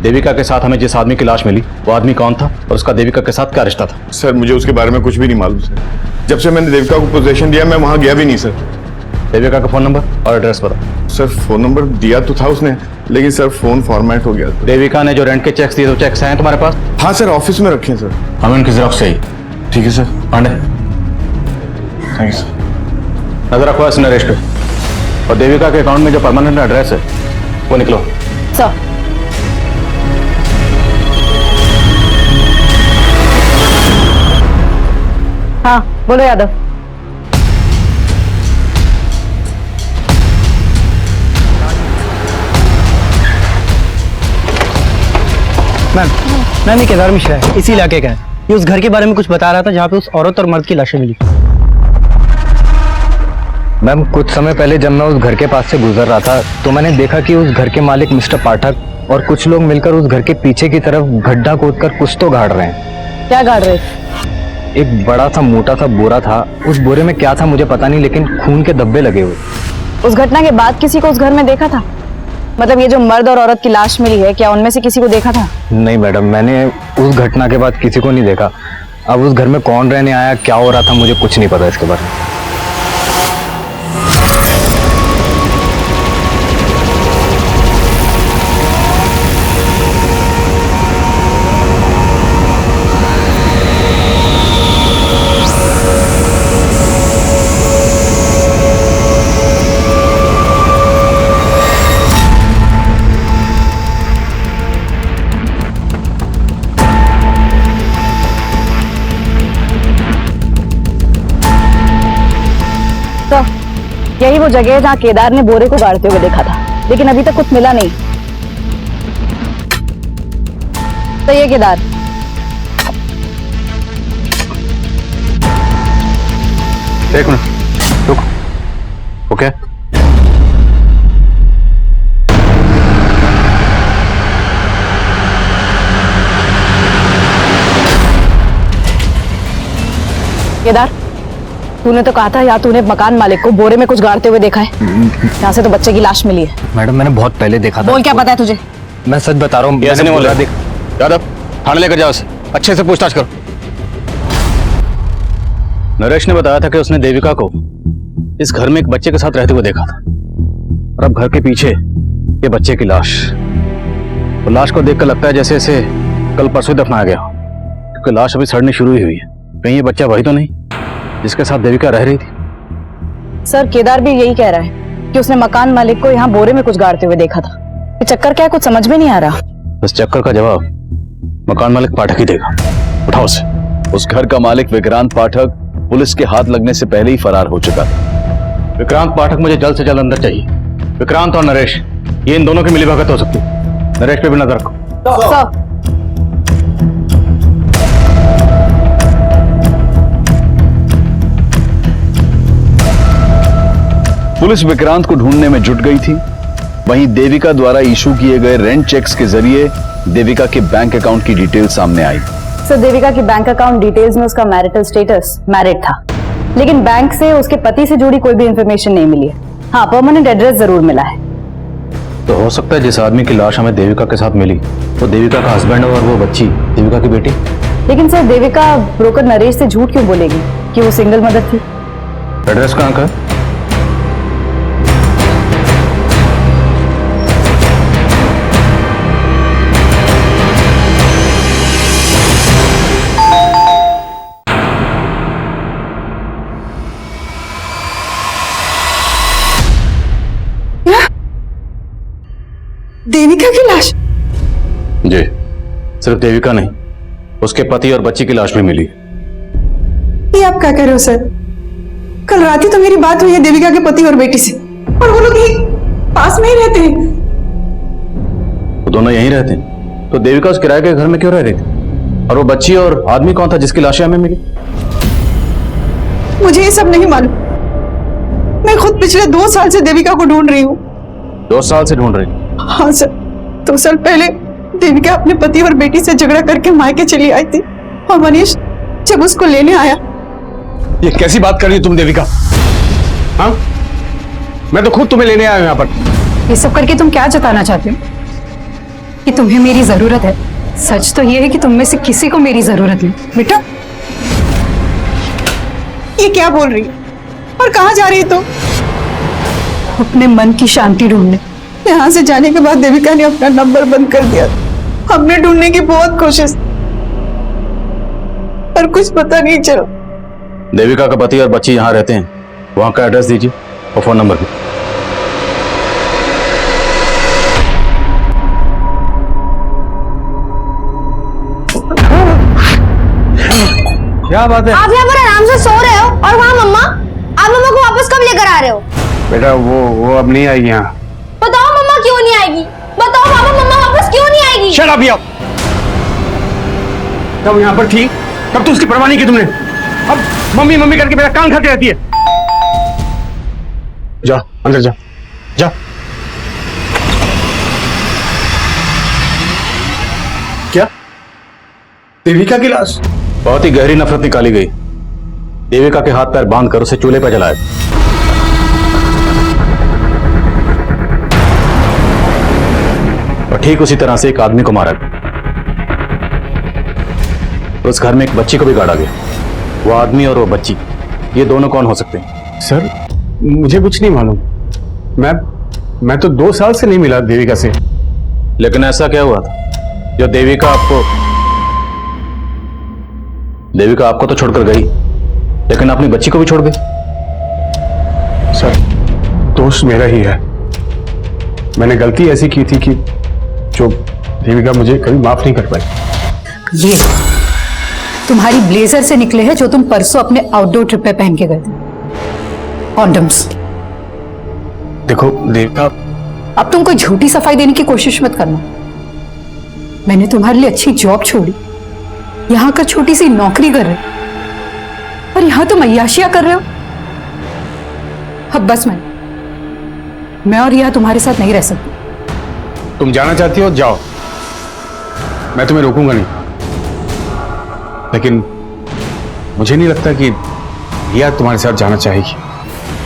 देविका के साथ हमें जिस आदमी की लाश मिली वो आदमी कौन था और उसका देविका के साथ क्या रिश्ता था? सर, मुझे उसके बारे में कुछ भी नहीं मालूम सर। जब से मैंने देविका को पोजीशन दिया मैं वहां गया भी नहीं सर। देविका का फोन नंबर और एड्रेस बताओ। सर, फोन नंबर दिया तो था उसने, लेकिन सर फोन फॉर्मेट हो गया। देविका ने जो रेंट के चेक्स दिए तो चेक्स हैं तुम्हारे पास? हाँ सर, ऑफिस में रखे हैं सर। हमें उनकी जेरॉक्स चाहिए। ठीक है sir. Pandey, thank you sir. नजर रखो इस नरेश पे, और देविका के अकाउंट में जो परमानेंट एड्रेस है वो निकलो। सर, हाँ बोलो यादव। मैम, ये केदार मिश्रा है, इसी इलाके का है। ये उस घर के बारे में कुछ बता रहा था जहाँ पे उस औरत और मर्द की लाशें मिली। मैम, कुछ समय पहले जब मैं उस घर के पास से गुजर रहा था तो मैंने देखा कि उस घर के मालिक मिस्टर पाठक और कुछ लोग मिलकर उस घर के पीछे की तरफ गड्ढा खोदकर कुछ तो गाड़ रहे हैं। क्या गाड़ रहे? एक बड़ा सा मोटा सा बोरा था, उस बोरे में क्या था मुझे पता नहीं, लेकिन खून के धब्बे लगे हुए। उस घटना के बाद किसी को उस घर में देखा था? मतलब ये जो मर्द और औरत की लाश मिली है, क्या उनमें से किसी को देखा था? नहीं मैडम, मैंने उस घटना के बाद किसी को नहीं देखा। अब उस घर में कौन रहने आया, क्या हो रहा था, मुझे कुछ नहीं पता इसके बारे में। यही वो जगह है जहाँ केदार ने बोरे को गाड़ते हुए देखा था, लेकिन अभी तक कुछ मिला नहीं। तो ये केदार, एक मिनट रुको। ओके केदार, तूने तो कहा था या तूने मकान मालिक को बोरे में कुछ गाड़ते हुए देखा है। यहाँ से तो बच्चे की लाश मिली है। मैडम मैंने बहुत पहले देखा था। बोल, क्या पता है तुझे? मैं सच बता रहा हूँ। ऐसे नहीं बोल रहा। यादव, थाने लेकर जाओ उसे, अच्छे से पूछताछ करो। नरेश ने बताया था कि उसने देविका को इस घर में एक बच्चे के साथ रहते हुए देखा था, और अब घर के पीछे ये बच्चे की लाश। वो लाश को देखकर लगता है जैसे इसे कल परसों दफनाया गया, क्योंकि लाश अभी सड़नी शुरू ही हुई है। कहीं ये बच्चा वही तो नहीं जिसके साथ देविका रह रही थी? सर, केदार भी यही कह रहा है कि उसने मकान मालिक को यहाँ बोरे में कुछ गाड़ते हुए देखा था। ये चक्कर क्या है, कुछ समझ में नहीं आ रहा। इस चक्कर का जवाब मकान मालिक पाठक ही देगा। उठाओ उसे। उस घर का मालिक विक्रांत पाठक पुलिस के हाथ लगने से पहले ही फरार हो चुका था। विक्रांत पाठक मुझे जल्द से जल्द अंदर चाहिए। विक्रांत और नरेश, ये इन दोनों की मिलीभगत हो सकती है। नरेश पे भी नजर रखो। पुलिस विक्रांत को ढूंढने में जुट गई थी। वहीं देविका द्वारा इशू किए गए रेंट चेक्स के जरिए देविका के बैंक अकाउंट की डिटेल सामने आई। सर, देविका की बैंक अकाउंट डिटेल्स में उसका मैरिटल स्टेटस मैरिड था, लेकिन बैंक से उसके पति से जुड़ी कोई भी इंफॉर्मेशन नहीं मिली है। हाँ, परमानेंट एड्रेस जरूर मिला है। तो हो सकता है जिस आदमी की लाश हमें देविका के साथ मिली वो देविका का हस्बैंड और वो बच्ची देविका की बेटी। लेकिन सर, देविका ब्रोकर नरेश से झूठ क्यों बोलेगी कि वो सिंगल मदर थी? एड्रेस कहाँ का है? देविका की लाश? जी, सिर्फ देविका नहीं, उसके पति और बच्ची की लाश भी मिली। ये आप क्या कह रहे हो सर? कल रात ही तो मेरी बात हुई है देविका के पति और बेटी से, और वो लोग यही पास में ही रहते हैं। वो दोनों यहीं रहते हैं, तो देविका उस किराए के घर में क्यों रह रही थी? और वो बच्ची और आदमी कौन था जिसकी लाशें हमें मिली? मुझे ये सब नहीं मालूम। मैं खुद पिछले 2 साल से देविका को ढूंढ रही हूँ। 2 साल से ढूंढ रही? हाँ सर, 2 साल पहले देविका अपने पति और बेटी से झगड़ा करके मायके चली आई थी, और मनीष जब उसको लेने आया। ये कैसी बात कर रही हो तुम देविका? हाँ, मैं तो खुद तुम्हें लेने आया हूं यहाँ पर। ये सब करके तुम क्या जताना चाहते हो? कि तुम्हें मेरी जरूरत है? सच तो ये है कि तुम में से किसी को मेरी जरूरत नहीं। बेटा, ये क्या बोल रही है और कहाँ जा रही है तुम? अपने मन की शांति ढूंढने। यहाँ से जाने के बाद देविका ने अपना नंबर बंद कर दिया। हमने ढूंढने की बहुत कोशिश, पर कुछ पता नहीं चला। देविका का पति और बच्ची यहाँ रहते हैं, वहां का एड्रेस दीजिए और फोन नंबर भी। क्या बात है? आप यहाँ पर आराम से सो रहे हो और वहाँ मम्मा, आप मम्मा को वापस कब लेकर आ रहे हो? बेटा वो अब नहीं आएगी यहाँ। बताओ मम्मा क्यों नहीं आएगी? बताओ पापा, मम्मा वापस क्यों नहीं आएगी? शट अप यार। तब यहाँ पर थी तब तो उसकी परवाह नहीं की तुमने। अब मम्मी मम्मी करके मेरा कान खाती रहती है। जा अंदर जा, जा। क्या? देविका की लाश? बहुत ही गहरी नफरत निकाली गई। देविका के हाथ पैर बांधकर उसे चूल्हे पर जलाया। और ठीक उसी तरह से एक आदमी को मारा गया। उस घर में एक बच्ची को भी गाड़ा गया। वो आदमी और वो बच्ची, ये दोनों कौन हो सकते हैं? सर मुझे कुछ नहीं मालूम। मैं तो 2 साल से नहीं मिला देविका से। लेकिन ऐसा क्या हुआ था जो देविका आपको तो छोड़कर गई, लेकिन अपनी बच्ची को भी छोड़ गई? सर दोष मेरा ही है। मैंने गलती ऐसी की थी कि जो देविका मुझे कभी माफ नहीं कर पाई। ये तुम्हारी ब्लेजर से निकले हैं जो तुम परसों अपने आउटडोर ट्रिप पे पहन के गए थे, कॉन्डम्स। देखो देविका, अब तुम कोई झूठी सफाई देने की कोशिश मत करना। मैंने तुम्हारे लिए अच्छी जॉब छोड़ी, यहाँ का छोटी सी नौकरी कर रहे हो, और यहाँ तुम अय्याशियां कर रहे हो। अब बस मैं और रिया तुम्हारे साथ नहीं रह सकती। तुम जाना चाहती हो जाओ, मैं तुम्हें रोकूंगा नहीं, लेकिन मुझे नहीं लगता कि रिया तुम्हारे साथ जाना चाहेगी।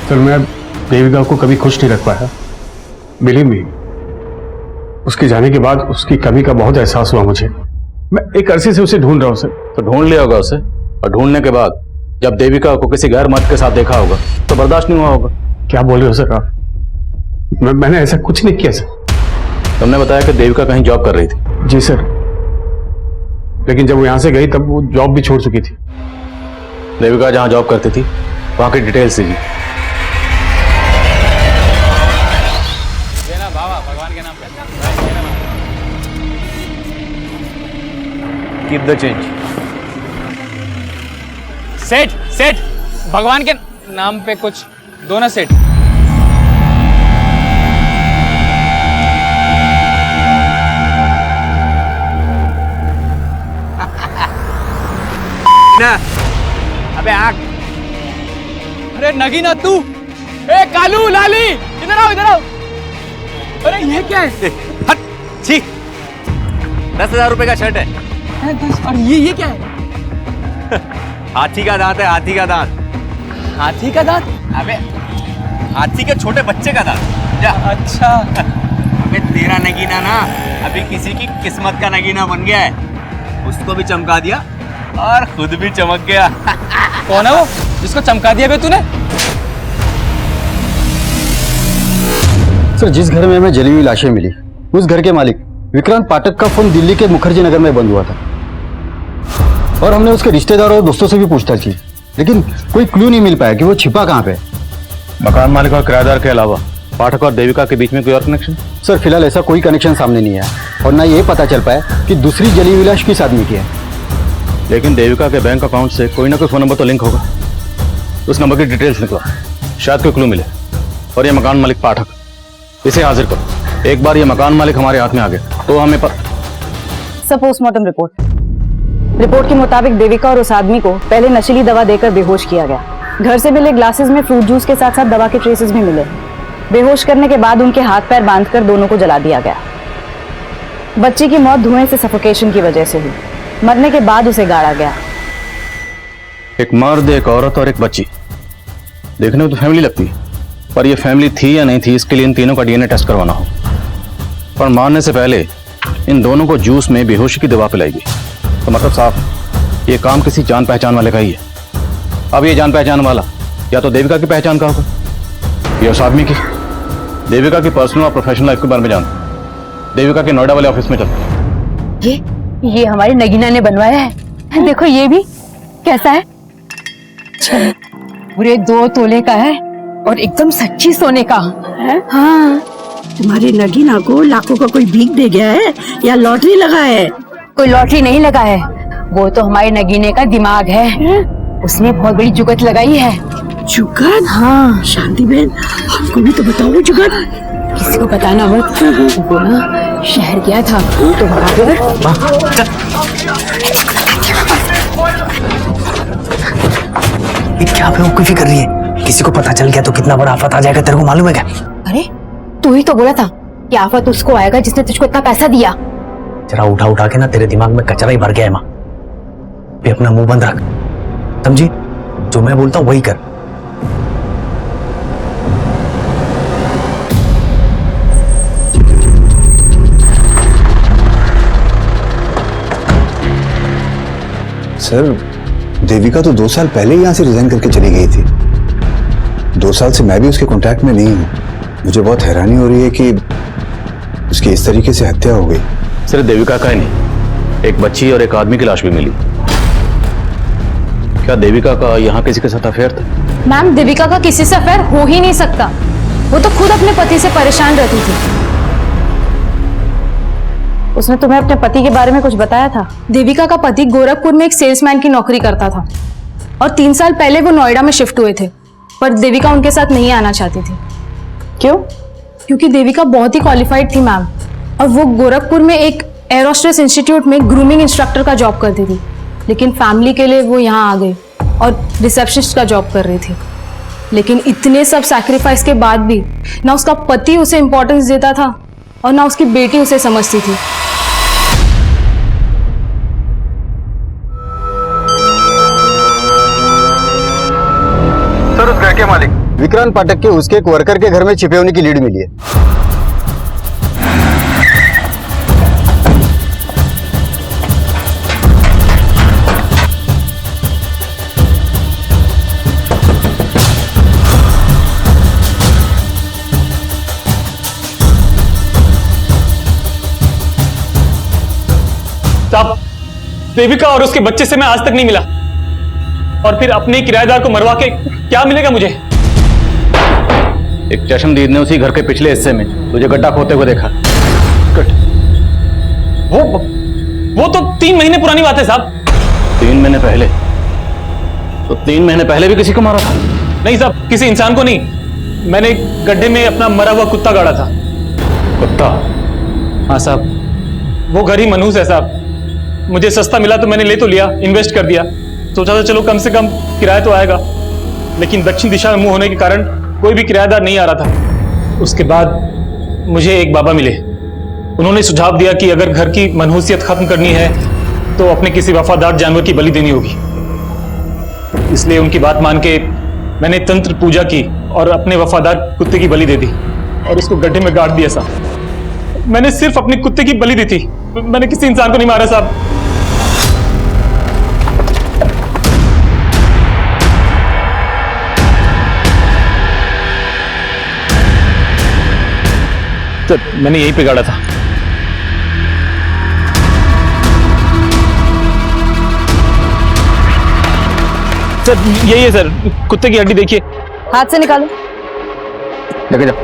फिर मैं देविका को कभी खुश नहीं रख पाया। बिलीव मी, उसके जाने के बाद उसकी कमी का बहुत एहसास हुआ मुझे। मैं एक अरसे से उसे ढूंढ रहा हूं सर। तो ढूंढ लिया होगा उसे, और ढूंढने के बाद जब देविका को किसी गैर मर्द के साथ देखा होगा तो बर्दाश्त नहीं हुआ होगा। क्या बोल रहे हो सर आप? मैंने ऐसा कुछ नहीं किया सर। तुमने बताया कि देविका कहीं जॉब कर रही थी। जी सर, लेकिन जब वो यहां से गई तब वो जॉब भी छोड़ चुकी थी। देविका जहां जॉब करती थी वहां की डिटेल्स दीजिए। भगवान के नाम पे कीप द चेंज। सेठ भगवान के नाम पे कुछ दो ना सेठ। ना अबे आग। अरे नगीना तू, ए कालू लाली इधर आओ इधर आओ। अरे ये क्या है? हट छी, 10,000 रुपए का शर्ट है। और ये क्या है? हाथी का दांत है, हाथी का दांत। हाथी का दांत? अबे हाथी के छोटे बच्चे का दांत। जा। अच्छा। अबे तेरा नगीना ना अभी किसी की किस्मत का नगीना बन गया है। उसको भी चमका दिया और खुद भी चमक गया। कौन है वो जिसको चमका दिया बे तूने? सर, जिस घर में हमें जली हुई लाशें मिली उस घर के मालिक विक्रांत पाठक का फोन दिल्ली के मुखर्जी नगर में बंद हुआ था, और हमने उसके रिश्तेदारों और दोस्तों से भी पूछताछ की, लेकिन कोई क्लू नहीं मिल पाया कि वो छिपा कहाँ पे। मकान मालिक और किराएदार के अलावा पाठक और देविका के बीच में कोई और कनेक्शन? सर, फिलहाल ऐसा कोई कनेक्शन सामने नहीं आया, और ना ये पता चल पाया कि दूसरी जली हुई लाश किस आदमी की है। लेकिन देविका के बैंक अकाउंट से कोई ना कोई फोन नंबर तो लिंक होगा। उस नंबर की डिटेल्स निकला, शायद कोई क्लू मिले। और ये मकान मालिक पाठक, इसे हाजिर करो। एक बार ये मकान मालिक हमारे हाथ में आ गया तो हमें सब पोस्टमार्टम रिपोर्ट के मुताबिक देविका और उस आदमी को पहले नशीली दवा देकर बेहोश किया गया। घर से मिले ग्लासेस में फ्रूट जूस के साथ साथ दवा के ट्रेसेस भी मिले। बेहोश करने के बाद उनके हाथ पैर बांधकर दोनों को जला दिया गया। बच्चे की मौत धुएं से सफोकेशन की वजह से हुई। मरने के बाद उसे गाड़ा गया। एक मर्द, एक औरत और एक बच्ची, देखने में तो फैमिली लगती है, पर ये फैमिली थी या नहीं थी इसके लिए इन तीनों का डीएनए टेस्ट करवाना हो। पर मारने से पहले इन दोनों को जूस में बेहोशी की दवा पिलाई गई, तो मतलब साफ ये काम किसी जान पहचान वाले का ही है। अब ये जान पहचान वाला या तो देविका की पहचान का होगा या उस आदमी की। देविका की पर्सनल और प्रोफेशनल लाइफ के बारे में जानते। देविका के नोएडा वाले ऑफिस में चलते। ये हमारी नगीना ने बनवाया है। देखो ये भी कैसा है, पूरे 2 तोले का है और एकदम सच्ची सोने का है। हाँ, तुम्हारी नगीना को लाखों का कोई भीख दे गया है या लॉटरी लगा है? कोई लॉटरी नहीं लगा है, वो तो हमारे नगीने का दिमाग है। उसने बहुत बड़ी जुगत लगाई है। जुगत? हाँ। शांति बहन, हमको भी तो बताओ जुगत। किसी को बताना मत। वो ना शहर गया था तो वहां पर ये क्या बेवकूफी कर रही है? किसी को पता चल गया तो कितना बड़ा आफत आ जाएगा, तेरे को मालूम है क्या? अरे तू ही तो बोला था कि आफत उसको आएगा जिसने तुझको इतना पैसा दिया। जरा उठा उठा के ना तेरे दिमाग में कचरा ही भर गया है माँ। भी अपना मुंह बंद रख, समझी? जो मैं बोलता हूँ वही कर। सर, देविका तो 2 साल पहले यहाँ से रिजाइन करके चली गई थी। 2 साल से मैं भी उसके कांटेक्ट में नहीं हूँ। मुझे बहुत हैरानी हो रही है कि उसकी इस तरीके से हत्या हो गई। सिर्फ देविका का ही नहीं, एक बच्ची और एक आदमी की लाश भी मिली। क्या देविका का यहाँ किसी के साथ अफेयर था? मैम, देविका का किसी से अफेयर हो ही नहीं सकता। वो तो खुद अपने पति से परेशान रहती थी। उसने तुम्हें अपने पति के बारे में कुछ बताया था? देविका का पति गोरखपुर में एक सेल्समैन की नौकरी करता था और 3 साल पहले वो नोएडा में शिफ्ट हुए थे, पर देविका उनके साथ नहीं आना चाहती थी। क्यों? क्योंकि देविका बहुत ही क्वालिफाइड थी मैम, और वो गोरखपुर में एक एरोस्ट्रेस इंस्टीट्यूट में ग्रूमिंग इंस्ट्रक्टर का जॉब करती थी। लेकिन फैमिली के लिए वो यहाँ आ गई और रिसेप्शनिस्ट का जॉब कर रही थी। लेकिन इतने सब सैक्रिफाइस के बाद भी ना उसका पति उसे इंपॉर्टेंस देता था और ना उसकी बेटी उसे समझती थी। सर, उस घर के मालिक विक्रांत पाठक के उसके एक वर्कर के घर में छिपे होने की लीड मिली है। साहब, देविका और उसके बच्चे से मैं आज तक नहीं मिला, और फिर अपने किराएदार को मरवा के क्या मिलेगा मुझे? एक चश्मदीद ने उसी घर के पिछले हिस्से में तुझे गड्ढा खोदते हुए देखा। वो तो 3 महीने पुरानी बात है साहब। 3 महीने पहले? तो 3 महीने पहले भी किसी को मारा था? नहीं साहब, किसी इंसान को नहीं। मैंने गड्ढे में अपना मरा हुआ कुत्ता गाड़ा था। कुत्ता? हाँ साहब, वो घर ही मनहूस है साहब। मुझे सस्ता मिला तो मैंने ले तो लिया, इन्वेस्ट कर दिया। सोचा था चलो कम से कम किराया तो आएगा, लेकिन दक्षिण दिशा में मुंह होने के कारण कोई भी किराएदार नहीं आ रहा था। उसके बाद मुझे एक बाबा मिले। उन्होंने सुझाव दिया कि अगर घर की मनहूसियत खत्म करनी है तो अपने किसी वफादार जानवर की बलि देनी होगी। इसलिए उनकी बात मान के मैंने तंत्र पूजा की और अपने वफादार कुत्ते की बलि दे दी और उसको गड्ढे में गाड़ दिया साहब। मैंने सिर्फ अपने कुत्ते की बलि दी थी, मैंने किसी इंसान को नहीं मारा साहब। तो मैंने यहीं पे गाड़ा था। सर यही है सर, कुत्ते की हड्डी देखिए। हाथ से निकालो। लेके जाओ।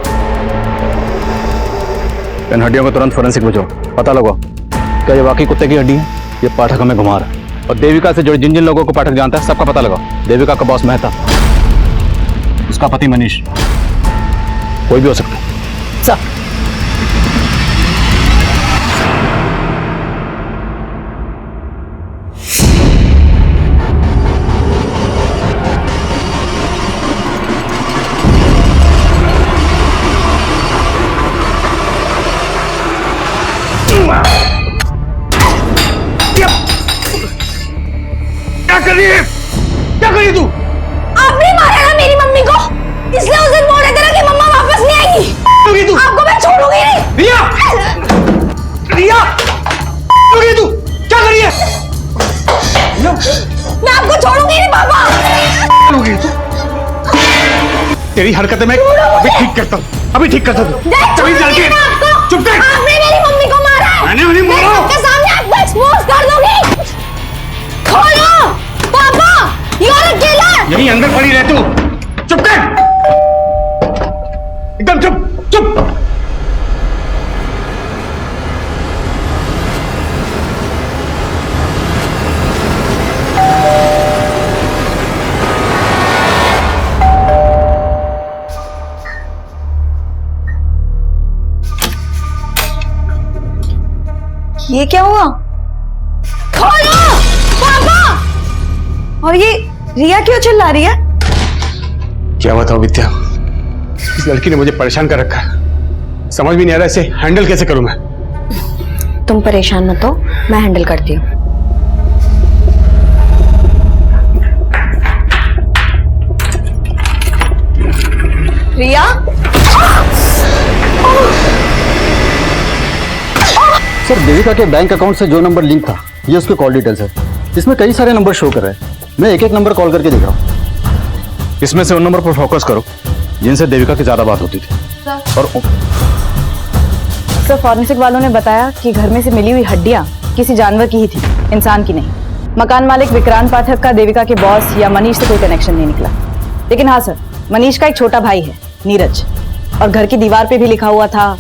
इन हड्डियों को तुरंत फोरेंसिक भेजो, पता लगाओ क्या ये वाकई कुत्ते की हड्डी है, ये पाठक हमें घुमा रहा है। और देविका से जुड़े जिन जिन लोगों को पाठक जानता है सबका पता लगाओ। देविका का बॉस मेहता, उसका पति मनीष, कोई भी हो सकता है। सर क्या करी तू? आपने मारा ना मेरी मम्मी को, इसलिए उस दिन बोल रहे थे ना कि मम्मा वापस नहीं आएगी। तू? आपको मैं छोड़ूंगी नहीं। रिया! रिया! तू क्या करी है? मैं आपको छोड़ूंगी नहीं पापा। तेरी हरकतें मैं अभी ठीक करता हूँ, अभी ठीक करता हूँ। चुप कर। आपने मेरी मम्मी को मारा है। मैंने नहीं मारा। आपके सामने आपको एक्सपोज कर दूंगी। खोलो पापा, यू आर अ किलर। यहीं अंदर पड़ी रह तू, चुप कर, एकदम चुप चुप। ये क्या हुआ? खोलो पापा। और ये रिया क्यों चिल्ला रही है? क्या बताऊं विद्या, इस लड़की ने मुझे परेशान कर रखा है। समझ भी नहीं आ रहा इसे हैंडल कैसे करूं मैं। तुम परेशान मत हो, मैं हैंडल करती हूँ। रिया, सर देविका के बैंक अकाउंट से जो नंबर लिंक था ये उसके कॉल डिटेल्स है। इसमें कई सारे नंबर शो कर रहे हैं। मैं एक एक नंबर कॉल करके देख रहा हूँ। इसमें से उन नंबर पर फोकस करो जिनसे देविका की ज्यादा बात होती थी। और सर फॉरेंसिक वालों ने बताया कि घर में से मिली हुई हड्डियां किसी जानवर की ही थी, इंसान की नहीं। मकान मालिक विक्रांत पाठक का देविका के बॉस या मनीष से कोई कनेक्शन नहीं निकला। लेकिन हाँ सर, मनीष का एक छोटा भाई है नीरज, और घर की दीवार पे भी लिखा हुआ था।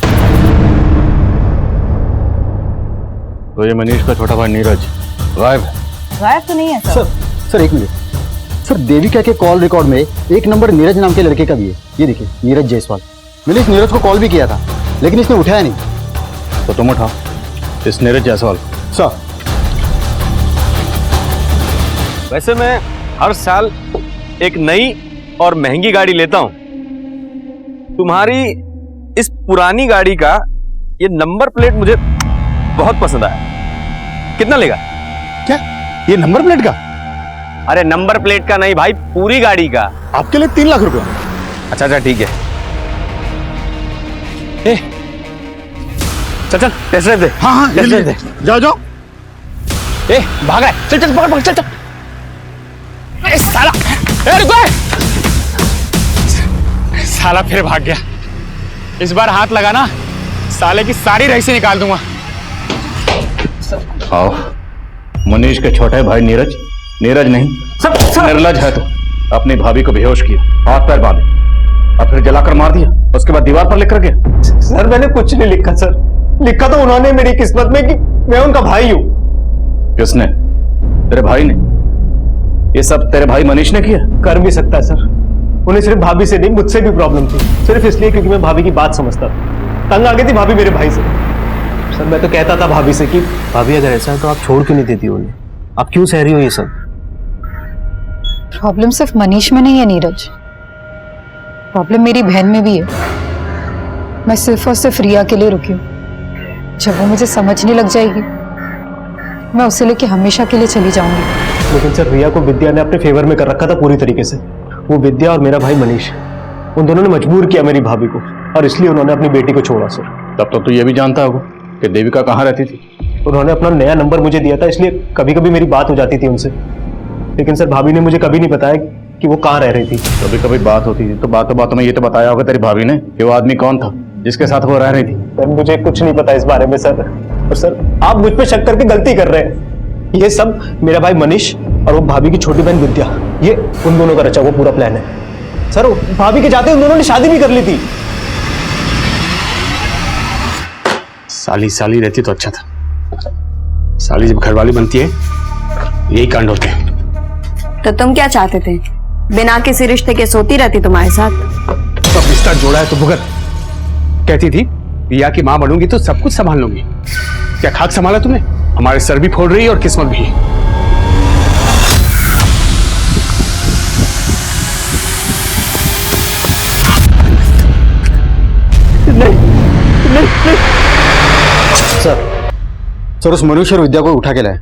तो ये मनीष का छोटा भाई नीरज गायब है? गायब तो नहीं है सर। सर एक मिनट सर, देविका के कॉल रिकॉर्ड में एक नंबर नीरज नाम के लड़के का भी है। ये देखिए, नीरज जायसवाल। मैंने इस नीरज को कॉल भी किया था लेकिन इसने उठाया नहीं। तो तुम उठाओ इस नीरज जायसवाल। सर वैसे मैं हर साल एक नई और महंगी गाड़ी लेता हूं, तुम्हारी इस पुरानी गाड़ी का ये नंबर प्लेट मुझे बहुत पसंद आया। कितना लेगा? क्या ये नंबर प्लेट का? अरे नंबर प्लेट का नहीं भाई, पूरी गाड़ी का। आपके लिए 3 लाख रुपए। अच्छा अच्छा ठीक है। चल चल टेस्ट ड्राइव दे। हाँ हाँ टेस्ट ड्राइव दे। जाओ जाओ। भाग रहा है, चल चल पकड़ पकड़ चल चल। साला रुको, साला फिर भाग गया। इस बार हाथ लगाना, साले की सारी रईसी निकाल दूंगा। आओ, मनीष के छोटे भाई नीरज, नीरज नहीं निर्लज है तो अपनी भाभी को बेहोश किया, हाथ पैर बांधे और फिर जलाकर मार दिया। उसके बाद दीवार पर लिख कर गया। सर मैंने कुछ नहीं लिखा सर, लिखा तो उन्होंने मेरी किस्मत में कि मैं उनका भाई हूं। किसने? तेरे भाई ने? ये सब तेरे भाई मनीष ने किया? कर भी सकता है सर, उन्हें सिर्फ भाभी से नहीं मुझसे भी प्रॉब्लम थी, सिर्फ इसलिए क्योंकि मैं भाभी की बात समझता था। तंग आ गई थी भाभी मेरे भाई से। सर मैं तो कहता था भाभी से कि भाभी अगर ऐसा है तो आप छोड़ क्यों नहीं देती उन्हें, आप क्यों सह रही हो ये सब? प्रॉब्लम सिर्फ मनीष में नहीं है नीरज, प्रॉब्लम मेरी बहन में भी है। मैं सिर्फ और सिर्फ रिया के लिए रुकी हूँ। जब वो मुझे समझने लग जाएगी, मैं उसे लेके हमेशा के लिए चली जाऊंगी। लेकिन सर रिया को विद्या ने अपने फेवर में कर रखा था पूरी तरीके से। वो विद्या और मेरा भाई मनीष, उन दोनों ने मजबूर किया मेरी भाभी को, और इसलिए उन्होंने अपनी बेटी को छोड़ा सर। तब तो तू ये भी जानता होगा कि देविका कहाँ रहती थी? उन्होंने अपना नया नंबर मुझे दिया था, इसलिए कभी कभी मेरी बात हो जाती थी उनसे। लेकिन सर भाभी ने मुझे कभी नहीं बताया कि वो कहाँ रह रही थी। कभी कभी बात होती थी तो बातों में ये तो बताया होगा तेरी भाभी ने कि वो आदमी कौन था जिसके साथ वो रह रही थी। सर मुझे कुछ नहीं पता इस बारे में सर, और सर आप मुझ पे शक करके गलती कर रहे हैं। ये सब मेरा भाई मनीष और वो भाभी की छोटी बहन विद्या, ये उन दोनों का रचा हुआ पूरा प्लान है सर। भाभी के जाते उन दोनों ने शादी भी कर ली थी। साली साली रहती तो अच्छा था, साली जब घरवाली बनती है यही कांड होते हैं। तो तुम क्या चाहते थे? बिना किसी रिश्ते के सोती रहती तुम्हारे साथ? तो रिश्ता जोड़ा है तो भुगत। कहती थी रिया की मां बनूंगी तो सब कुछ संभाल लूंगी। क्या खाक संभाला तुमने? हमारे सर भी फोड़ रही है और किस्मत भी। सर उस मनुष्य और विद्या को उठा के लाए।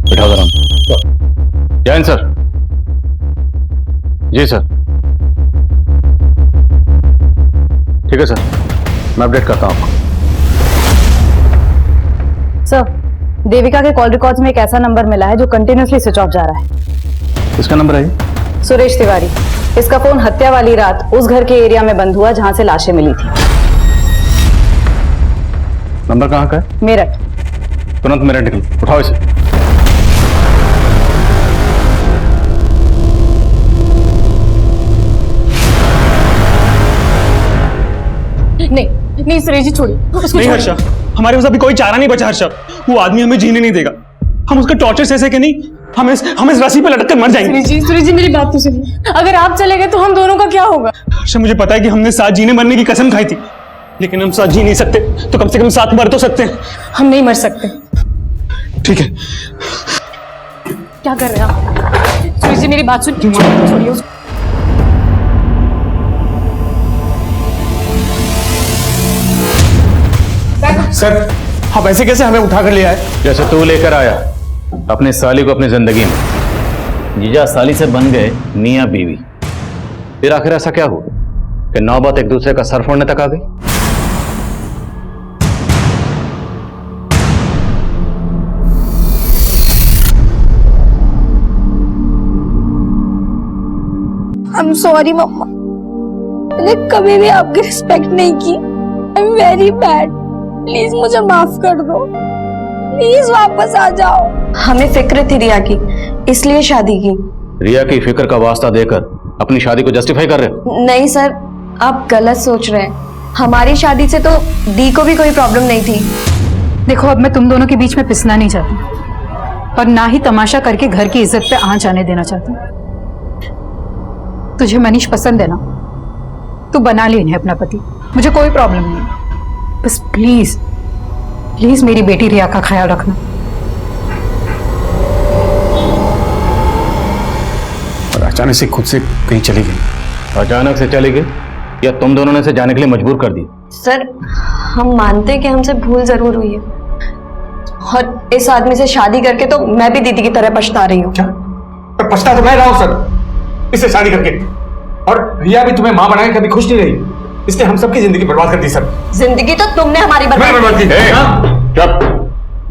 बिठा दो राम। जैन सर। जी सर। ठीक है सर, मैं अपडेट करता हूँ आपको। सर, देविका के कॉल रिकॉर्ड्स में एक ऐसा नंबर मिला है जो कंटिन्यूसली स्विच ऑफ जा रहा है। किसका नंबर है? सुरेश तिवारी। इसका फोन हत्या वाली रात उस घर के एरिया में बंद हुआ जहां से लाशें मिली थी। नंबर कहाँ का है? मेरठ। तुरंत मेरठ निकल, उठाओ इसे। नहीं सुरेश जी छोड़िए। नहीं हर्षा, हमारे पास अभी कोई चारा नहीं बचा हर्षा। वो आदमी हमें जीने नहीं देगा। हम उसका टॉर्चर सह के नहीं, हम इस रस्सी पे लटक कर मर जाएंगे। सुरेश जी मेरी बात तो सुनिए। अगर आप चले गए तो हम दोनों का क्या होगा? हर्षा मुझे पता है कि हमने साथ जीने मरने की कसम खाई थी, लेकिन हम साथ जी नहीं सकते तो कम से कम साथ मर तो सकते हैं। हम नहीं मर सकते। ठीक है। क्या कर रहे हैं आप? सुरेश जी मेरी बात सुनिए, छोड़िए उसको। सर आप ऐसे कैसे हमें उठा कर ले आए? जैसे तू लेकर आया अपनी साली को अपनी जिंदगी में। जीजा साली से बन गए मियां बीवी। फिर आखिर ऐसा क्या हुआ कि नौबत एक दूसरे का सर फोड़ने तक आ गई? आई एम सॉरी मम्मा, मैंने कभी भी आपकी रिस्पेक्ट नहीं की। I am very bad, please मुझे माफ कर दो, प्लीज वापस आ जाओ। हमें फिक्र थी रिया की, इसलिए शादी की। रिया की फिक्र का वास्ता देकर अपनी शादी को जस्टिफाई कर रहे हो? नहीं सर, आप गलत सोच रहे हैं। हमारी शादी से तो दी को भी कोई प्रॉब्लम नहीं थी। देखो अब मैं तुम दोनों के बीच में पिसना नहीं चाहती और ना ही तमाशा करके घर की इज्जत पे आंच आने देना चाहती। तुझे मनीष पसंद है ना, तू बना ले इन्हें अपना पति, मुझे कोई प्रॉब्लम नहीं है। बस प्लीज प्लीज मेरी बेटी रिया का ख्याल रखना। अचानक से खुद से कहीं चली गई। अचानक से चली गई या तुम दोनों ने इसे जाने के लिए मजबूर कर दी? सर हम मानते हैं कि हमसे भूल जरूर हुई है, और इस आदमी से शादी करके तो मैं भी दीदी की तरह पछता रही हूँ। पर पछता तो मैं रहा हूँ सर इससे शादी करके, और रिया भी तुम्हें माँ बनाए कभी खुश नहीं रही, इसने हम सबकी जिंदगी बर्बाद कर दी सर। जिंदगी तो तुमने हमारी बर्बाद की। चुप,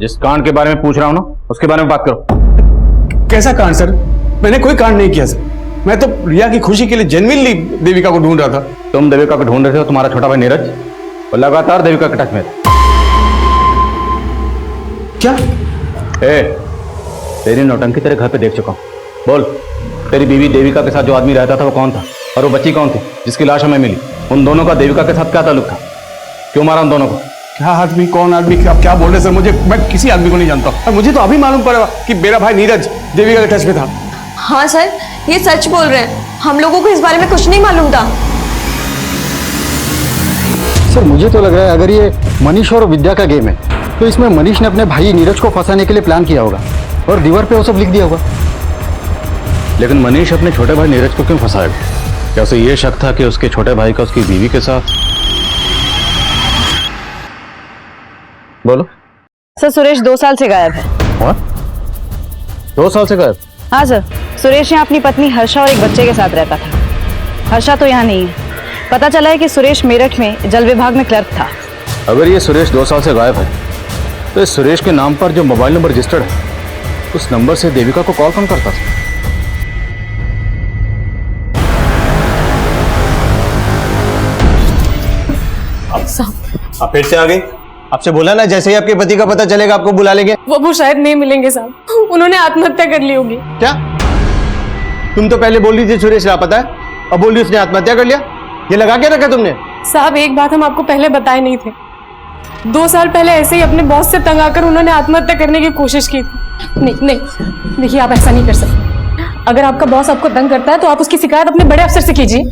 जिस कांड के बारे में पूछ रहा हूँ ना उसके बारे में बात करो। कैसा कांड सर? मैंने कोई कांड नहीं किया सर, मैं तो रिया की खुशी के लिए जेन्युइनली देविका को ढूंढ रहा था। तुम देविका को ढूंढ रहे थे, तुम्हारा छोटा भाई नीरज और लगातार देविका के टच में था। क्या? तेरी नौटंकी तेरे घर पे देख चुका हूँ। बोल, तेरी बीवी देविका के साथ जो आदमी रहता था वो कौन था, और वो बच्ची कौन थी जिसकी लाश हमें मिली? उन दोनों का देविका के साथ क्या ताल्लुक था? क्यों मारा उन दोनों को? क्या आदमी, कौन आदमी, आप क्या बोल रहे सर? मैं किसी आदमी को नहीं जानता, और मुझे तो अभी मालूम पड़ा कि मेरा भाई नीरज देविका के टच में था। हाँ सर, ये सच बोल रहे हैं, हम लोगों को इस बारे में कुछ नहीं मालूम था। सर मुझे तो लग रहा है अगर ये मनीष और विद्या का गेम है तो इसमें मनीष ने अपने भाई नीरज को फंसाने के लिए प्लान किया होगा और दीवार पे वो सब लिख दिया होगा। लेकिन मनीष अपने छोटे भाई नीरज को क्यों फंसाएगा? क्या उसे ये शक था कि उसके छोटे भाई का उसकी बीवी के साथ? बोलो। सर सुरेश 2 साल से गायब है। और 2 साल से गायब? हाँ सर, सुरेश यहाँ अपनी पत्नी हर्षा और एक बच्चे के साथ रहता था। हर्षा तो यहाँ नहीं है। पता चला है कि सुरेश मेरठ में जल विभाग में क्लर्क था। अगर ये सुरेश 2 साल से गायब है तो इस सुरेश के नाम पर जो मोबाइल नंबर रजिस्टर्ड है उस नंबर से देविका को कॉल कौन करता था? आप फिर से आ गई? आपसे बोला ना जैसे ही आपके पति का पता चलेगा आपको बुला लेंगे। वो शायद नहीं मिलेंगे साहब, उन्होंने आत्महत्या कर ली होगी। क्या? तुम तो पहले बोल रही थी सुरेश लापता है, अब बोल रही उसने आत्महत्या कर लिया। ये लगा के रखा तुमने? साहब एक बात हम आपको पहले बताए नहीं थे, 2 साल पहले ऐसे ही अपने बॉस से तंग आकर उन्होंने आत्महत्या करने की कोशिश की थी। नहीं नहीं देखिए, आप ऐसा नहीं कर सकते। अगर आपका बॉस आपको तंग करता है तो आप उसकी शिकायत अपने बड़े अफसर से कीजिए।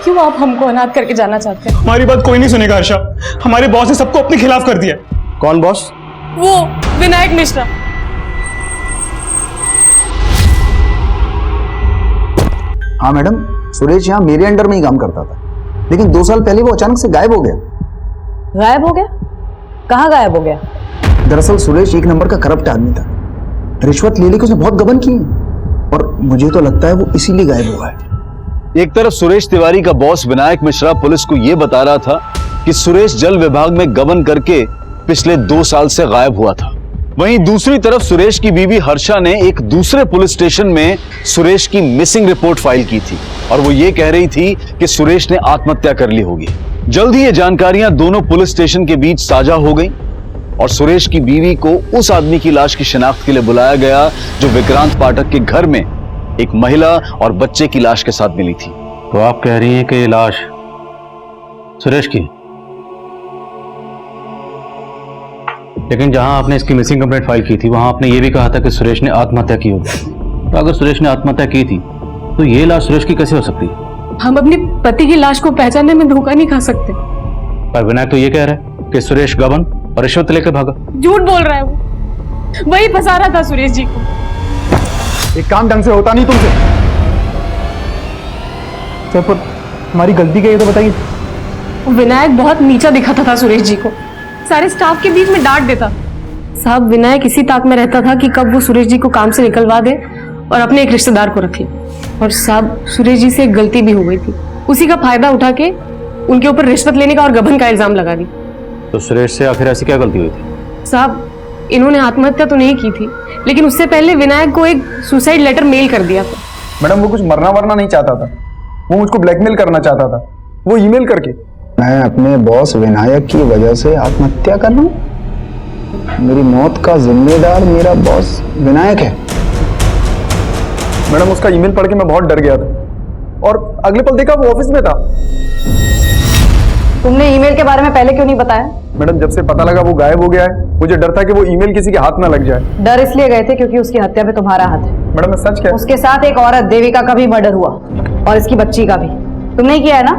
क्यों आप हमको अनाथ करके जाना चाहते हैं? हमारी बात कोई नहीं सुनेगा हर्षा, हमारे बॉस ने सबको अपने खिलाफ कर दिया। कौन बॉस? वो विनायक मिश्रा। हाँ मैडम, सुरेश यहाँ मेरे अंडर में ही काम करता था, लेकिन 2 साल पहले वो अचानक से गायब हो गया। गायब हो गया? कहाँ गायब हो गया? दरअसल सुरेश एक नंबर का करप्ट आदमी था, रिश्वत ले लेके उसने बहुत गबन की और मुझे तो लगता है वो इसीलिए गायब हुआ है। एक तरफ सुरेश तिवारी का बॉस विनायक मिश्रा पुलिस को यह बता रहा था कि सुरेश जल विभाग में गबन करके पिछले 2 साल से गायब हुआ था, वहीं दूसरी तरफ सुरेश की बीवी हर्षा ने एक दूसरे पुलिस स्टेशन में सुरेश की मिसिंग रिपोर्ट फाइल की थी और वो ये कह रही थी कि सुरेश ने आत्महत्या कर ली होगी। जल्द ही ये जानकारियां दोनों पुलिस स्टेशन के बीच साझा हो गई और सुरेश की बीवी को उस आदमी की लाश की शिनाख्त के लिए बुलाया गया जो विक्रांत पाठक के घर में एक महिला और बच्चे की लाश के साथ मिली थी। तो आप कह रही हैं कि ये लाश सुरेश की? लेकिन जहां आपने इसकी मिसिंग कंप्लेंट फाइल की थी वहां आपने ये भी कहा था कि सुरेश ने आत्महत्या की होगी। तो अगर सुरेश ने आत्महत्या की थी तो ये लाश सुरेश की कैसे हो सकती है? हम अपने पति की लाश को पहचानने में धोखा नहीं खा सकते। पर विनायक तो ये कह रहा है कि सुरेश गबन और रिश्वत लेकर भागा। झूठ बोल रहा है वो, वही फंसा रहा था सुरेश जी को। एक काम ढंग से होता नहीं तुमसे। सर पर हमारी गलती क्या है तो बताइए। विनायक बहुत नीचा दिखाता था सुरेश जी को, सारे स्टाफ के बीच में डांट देता। साहब विनायक इसी ताक में रहता था कि कब वो सुरेश जी को काम से निकलवा दे और अपने एक रिश्तेदार को रख ले। और साहब सुरेश जी से एक गलती भी हो गई थी, उसी का फायदा उठा के उनके ऊपर रिश्वत लेने का और गबन का इल्जाम लगा दी। तो सुरेश से आखिर ऐसी क्या गलती हुई थी? साहब इन्होंने आत्महत्या तो नहीं की थी, लेकिन उससे पहले विनायक को एक सुसाइड लेटर मेल कर दिया था। मैडम वो कुछ मरना वरना नहीं चाहता था, वो मुझको ब्लैकमेल करना चाहता था, वो ईमेल करके। मैं अपने बॉस विनायक की वजह से आत्महत्या कर रहा हूँ? मेरी मौत का जिम्मेदार मेरा बॉस विनायक है। मैडम उसका ईमेल पढ़ के मैं बहुत डर गया था और अगले पल देखा वो ऑफिस में था। तुमने ईमेल के बारे में पहले क्यों नहीं बताया? मैडम जब से पता लगा वो गायब हो गया है, मुझे डर था कि वो ईमेल किसी के हाथ में लग जाए। डर इसलिए गए थे क्योंकि उसकी हत्या में तुम्हारा हाथ है। मैडम मैं सच कह, उसके साथ एक औरत देविका का भी मर्डर हुआ और इसकी बच्ची का भी। तुमने किया है ना?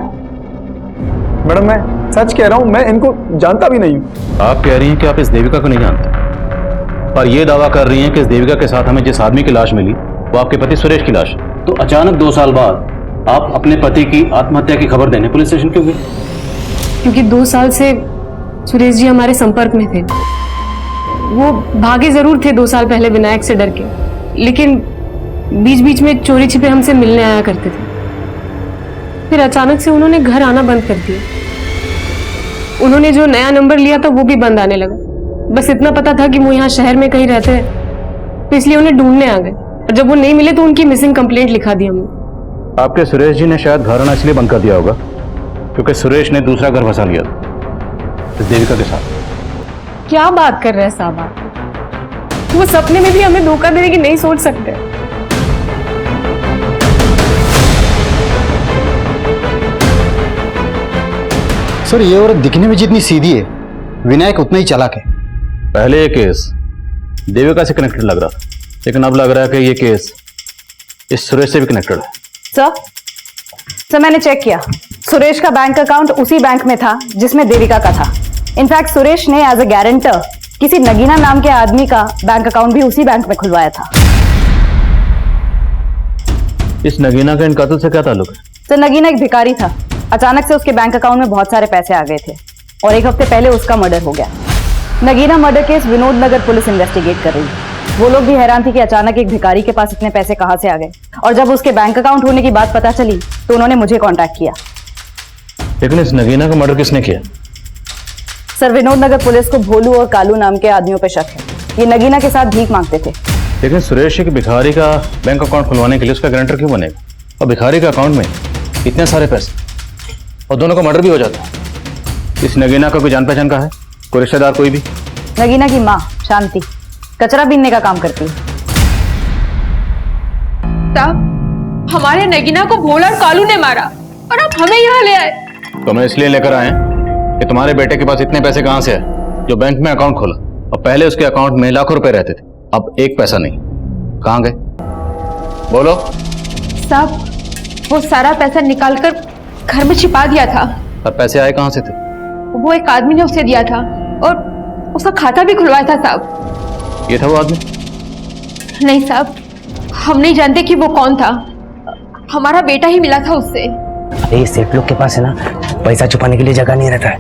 मैडम मैं सच कह रहा हूँ, मैं इनको जानता भी नहीं हूँ। आप कह रही हैं कि आप इस देविका को नहीं जानते, पर यह दावा कर रही हैं कि इस देविका के साथ हमें जिस आदमी की लाश मिली वो आपके पति सुरेश की लाश है। तो अचानक 2 साल बाद आप अपने पति की आत्महत्या की खबर देने पुलिस स्टेशन क्यों गए? क्योंकि 2 साल से सुरेश जी हमारे संपर्क में थे। वो भागे जरूर थे 2 साल पहले विनायक से डर के, लेकिन बीच बीच में चोरी छिपे हमसे मिलने आया करते थे। फिर अचानक से उन्होंने घर आना बंद कर दिया। उन्होंने जो नया नंबर लिया था वो भी बंद आने लगा। बस इतना पता था कि वो यहाँ शहर में कहीं रहते हैं, तो इसलिए उन्हें ढूंढने आ गए। और जब वो नहीं मिले तो उनकी मिसिंग कंप्लेंट लिखा दी हमने। आपके सुरेश जी ने शायद घर आना इसलिए बंद कर दिया होगा क्योंकि सुरेश ने दूसरा घर बसा लिया था इस देविका के साथ। क्या बात कर रहे हैं साहब आप? वो सपने में भी हमें धोखा देने की नहीं सोच सकते। सर ये औरत दिखने में जितनी सीधी है, विनायक उतना ही चालाक है। पहले ये केस देविका से कनेक्टेड लग रहा था, लेकिन अब लग रहा है कि ये केस इस सुरेश से भी कनेक्टेड है। सर मैंने चेक किया, सुरेश का बैंक अकाउंट उसी बैंक में था जिसमें देविका का था। इनफैक्ट सुरेश ने एज अ गारंटर किसी नगीना नाम के आदमी का बैंक अकाउंट भी उसी बैंक में खुलवाया था। इस नगीना का इन कत्ल से क्या ताल्लुक है? सर नगीना एक भिखारी था। अचानक से उसके बैंक अकाउंट में बहुत सारे पैसे आ गए थे और 1 हफ्ते पहले उसका मर्डर हो गया। नगीना मर्डर केस विनोद नगर पुलिस इन्वेस्टिगेट कर रही है। वो लोग भी हैरान थी कि अचानक एक भिखारी के पास इतने पैसे कहां से आ गए, और जब उसके बैंक अकाउंट होने की बात पता चली तो उन्होंने मुझे कांटेक्ट किया। लेकिन इस नगीना का मर्डर किसने किया? सर विनोद नगर पुलिस को भोलू और कालू नाम के आदमियों पे शक है। ये नगीना के साथ भीख मांगते थे। लेकिन सुरेश की भिखारी का बैंक अकाउंट खुलवाने के लिए उसका गारंटर क्यों बनेगा? और भिखारी का अकाउंट में इतने सारे पैसे और दोनों का मर्डर भी हो जाता है। इस नगीना का कोई जान पहचान का है? कोई रिश्तेदार कोई भी? नगीना की माँ शांति कचरा बीनने का काम करती है। साहब हमारे नगीना को भोला और कालू ने मारा और आप हमें यहाँ ले आए। तो मैं इसलिए लेकर आए कि तुम्हारे बेटे के पास इतने पैसे कहां से आए जो बैंक में अकाउंट खोला, और पहले उसके अकाउंट में लाखों रुपए रहते थे, अब 1 पैसा नहीं। कहां गए? बोलो। साहब वो सारा पैसा निकालकर घर में छिपा दिया था। और पैसे आए कहां से थे? वो एक आदमी ने उसे दिया था और उसका खाता भी खुलवाया था साहब। ये था वो आदमी? नहीं साहब, हम नहीं जानते कि वो कौन था। हमारा बेटा ही मिला था उससे। अरे सेठ लोग के पास है ना, पैसा छुपाने के लिए जगह नहीं रहता है।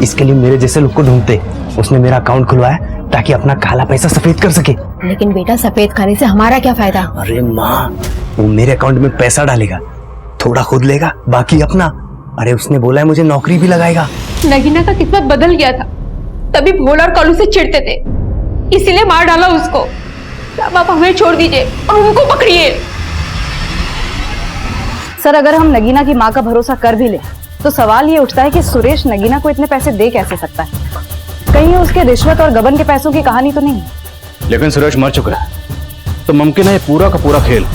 इसके लिए मेरे जैसे लोग को ढूंढते। उसने मेरा अकाउंट खुलवाया ताकि अपना काला पैसा सफेद कर सके। लेकिन बेटा सफेद खाने से हमारा क्या फायदा? अरे माँ, वो मेरे अकाउंट में पैसा डालेगा, थोड़ा खुद लेगा, बाकी अपना। अरे उसने बोला है मुझे नौकरी भी लगाएगा। नगीना का किस्मत बदल गया था, तभी भोला और कालू से चिढ़ते थे, इसीलिए मार डाला उसको। अब आप हमें छोड़ दीजिए और उनको पकड़िए। सर अगर हम नगीना की माँ का भरोसा कर भी ले तो सवाल ये उठता है कि सुरेश नगीना को इतने पैसे दे कैसे सकता है? कहीं उसके रिश्वत और गबन के पैसों की कहानी तो नहीं? लेकिन सुरेश मर चुका है, तो मुमकिन है ये पूरा का पूरा खेल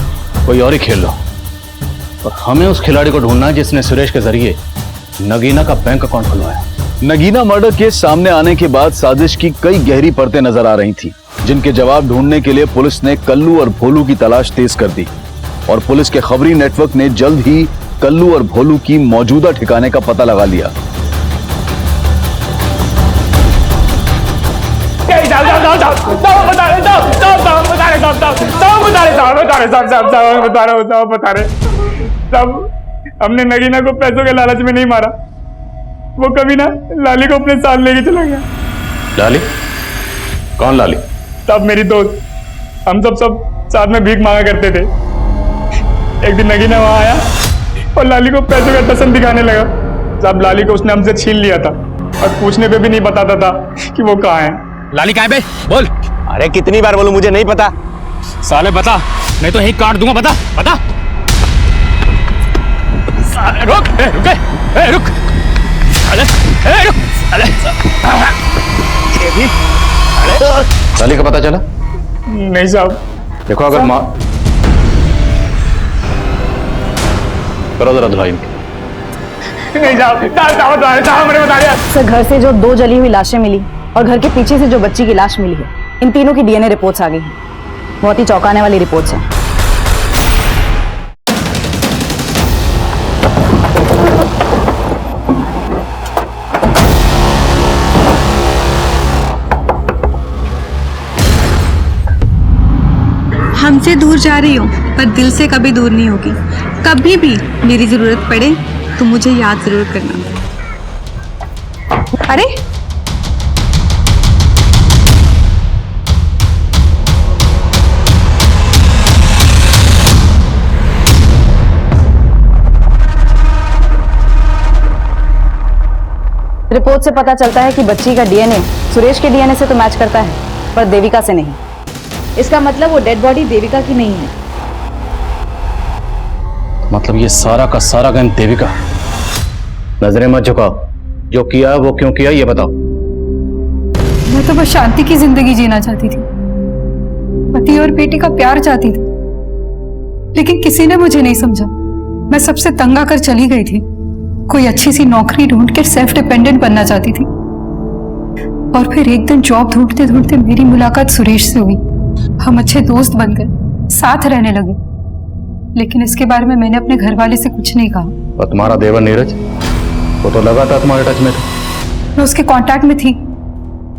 कोई और ही खेल रहा, और हमें उस खिलाड़ी को ढूंढना है जिसने सुरेश के जरिए नगीना का बैंक अकाउंट खुलवाया। नगीना मर्डर केस सामने आने के बाद साजिश की कई गहरी परतें नजर आ रही थी, जिनके जवाब ढूंढने के लिए पुलिस ने कल्लू और भोलू की तलाश तेज कर दी, और पुलिस के खबरी नेटवर्क ने जल्द ही कल्लू और भोलू की मौजूदा ठिकाने का पता लगा लिया। हमने नगीना को पैसों के लालच में नहीं मारा, वो कभी ना लाली को अपने साथ लेके चला गया। लाली? कौन लाली? तब मेरी दोस्त, हम सब साथ में भीख मांगा करते थे। एक दिन नगीना वहां आया और लाली को पैसों का टसन दिखाने लगा। जब लाली को उसने हमसे छीन लिया था और पूछने पे भी नहीं बताता था कि वो कहाँ है। लाली कहाँ है बे? बोल। अरे कितनी बार बोलूं, मुझे नहीं पता। साले बता, नहीं तो यही काट दूंगा। बता बता। साले रुक, रुक। अरे रुक, अरे ये भी लाली का पता चला? नहीं साहब। देखो अगर माँ करो जरा धुलाई। नहीं साहब, सर घर से जो 2 जली हुई लाशें मिली और घर के पीछे से जो बच्ची की लाश मिली है, इन तीनों की डीएनए रिपोर्ट्स आ गई हैं। बहुत ही चौंकाने वाली रिपोर्ट्स हैं। हमसे दूर जा रही हूँ, पर दिल से कभी दूर नहीं होगी। कभी भी मेरी जरूरत पड़े तो मुझे याद जरूर करना। अरे रिपोर्ट से पता चलता है कि बच्ची का डीएनए सुरेश के डीएनए से तो मैच करता है, पर देविका से नहीं। इसका मतलब वो डेड बॉडी देविका की नहीं है। मतलब ये सारा का सारा गेम देविका। नजरें मत झुकाओ, जो किया वो क्यों किया ये बताओ। मैं तो बस शांति की जिंदगी जीना चाहती थी, पति और बेटी का प्यार चाहती थी, लेकिन किसी ने मुझे नहीं समझा। मैं सबसे तंग आकर चली गई थी। कोई अच्छी सी नौकरी ढूंढ कर सेल्फ डिपेंडेंट बनना चाहती थी। और फिर एक दिन जॉब ढूंढते ढूंढते मेरी मुलाकात सुरेश से हुई। हम अच्छे दोस्त बन गए, साथ रहने लगे। लेकिन इसके बारे में मैंने अपने घर वाले से कुछ नहीं कहा। और तुम्हारा देवर नीरज, वो तो लगातार तुम्हारे टच में था। मैं उसके कांटेक्ट में थी,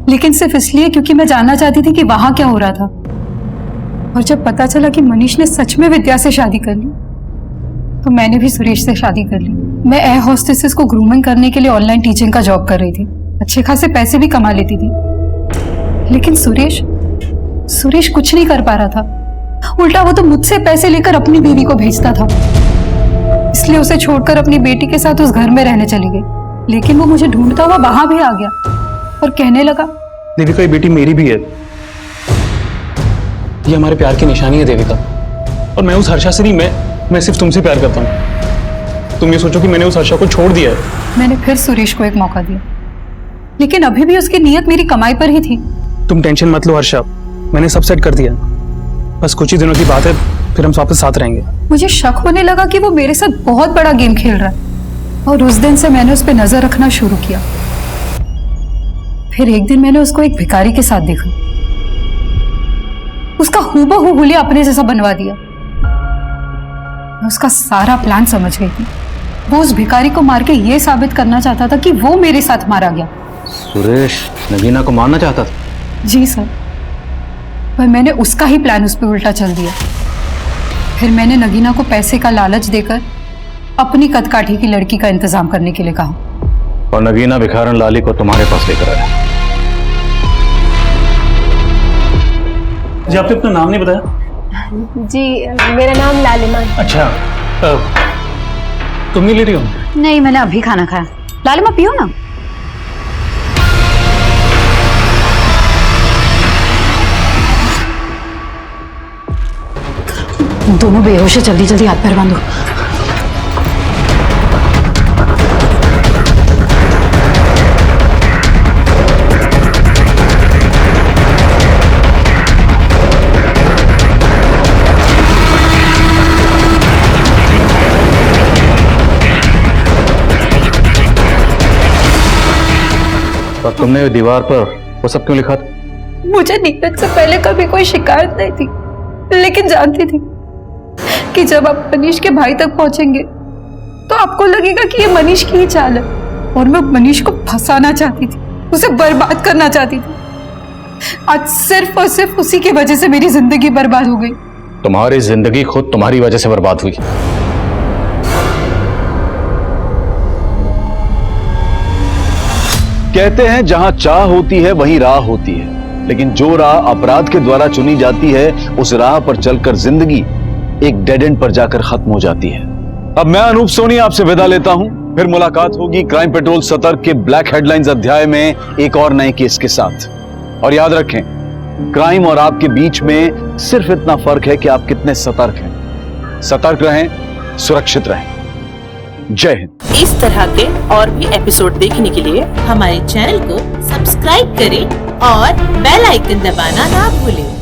लेकिन सिर्फ इसलिए क्योंकि मैं जानना चाहती थी कि वहां क्या हो रहा था। और जब पता चला कि मनीष ने सच में विद्या से शादी कर ली, तो मैंने भी सुरेश से शादी कर ली। मैं एयर होस्टेसेस को ग्रूमिंग करने के लिए ऑनलाइन टीचिंग का जॉब कर रही थी। अच्छे खासे पैसे भी कमा लेती थी। लेकिन सुरेश कुछ नहीं कर पा रहा था। उल्टा वो तो मुझसे पैसे लेकर अपनी बीवी को भेजता था। इसलिए उसे छोड़कर अपनी बेटी के साथ उस घर में रहने चली गई। लेकिन वो मुझे ढूंढता हुआ वहां भी आ गया और कहने लगा, देविका ये बेटी मेरी भी है। ये हमारे प्यार की निशानी है देविका। और मैं उस हर्षा से नहीं, मैं सिर्फ तुमसे प्यार करता हूँ। तुम ये सोचो कि मैंने उस हर्षा को छोड़ दिया है। मैंने फिर सुरेश को एक मौका दिया, लेकिन अभी भी उसकी नीयत मेरी कमाई पर ही थी। तुम टेंशन मत लो हर्षा, मैंने सब सेट कर दिया। बस कुछ ही दिनों की बात है, फिर हम वापस साथ रहेंगे। मुझे शक होने लगा कि वो मेरे साथ बहुत बड़ा गेम खेल रहा है। और उस दिन से मैंने उस पर नजर रखना शुरू किया। फिर एक दिन मैंने उसको एक भिखारी के साथ देखा। उसका हूबहू हुलिया अपने जैसा बनवा दिया। मैं उसका सारा प्लान समझ गई थी। वो उस भिखारी को मार के ये साबित करना चाहता था कि वो मेरे साथ मारा गया। सुरेश नगीना को मारना चाहता था? जी सर, पर मैंने उसका ही प्लान उस पर उल्टा चल दिया। फिर मैंने नगीना को पैसे का लालच देकर अपनी कदकाठी की लड़की का इंतजाम करने के लिए कहा। और नगीना भिखारन लाली को तुम्हारे पास लेकर आया। जी आपने अपना नाम नहीं बताया? जी मेरा नाम लालिमा है। अच्छा, तुम नहीं ले रही हो? नहीं, मैंने अभी खाना खाया। लालिमा पियो ना। दोनों बेहोश है, जल्दी जल्दी हाथ पैर बांधो। और तुमने दीवार पर वो सब क्यों लिखा था? मुझे नीरज से पहले कभी कोई शिकायत नहीं थी, लेकिन जानती थी कि जब आप मनीष के भाई तक पहुंचेंगे तो आपको लगेगा कि ये मनीष की ही चाल है। और मैं मनीष को फंसाना चाहती थी, उसे बर्बाद करना चाहती थी। आज सिर्फ और सिर्फ उसी की वजह से मेरी जिंदगी बर्बाद हो गई। तुम्हारी जिंदगी खुद तुम्हारी वजह से बर्बाद हुई। कहते हैं जहां चाह होती है वहीं राह होती है, लेकिन जो राह अपराध के द्वारा चुनी जाती है उस राह पर चलकर जिंदगी एक डेड एंड पर जाकर खत्म हो जाती है। अब मैं अनूप सोनी आपसे विदा लेता हूं। फिर मुलाकात होगी क्राइम पेट्रोल सतर्क के ब्लैक हेडलाइंस अध्याय में एक और नए केस के साथ। और याद रखें, क्राइम और आपके बीच में सिर्फ इतना फर्क है कि आप कितने सतर्क हैं। सतर्क रहें, सुरक्षित रहें। जय हिंद। इस तरह के और भी एपिसोड देखने के लिए हमारे चैनल को सब्सक्राइब करें और बेल आइकन दबाना ना भूलें।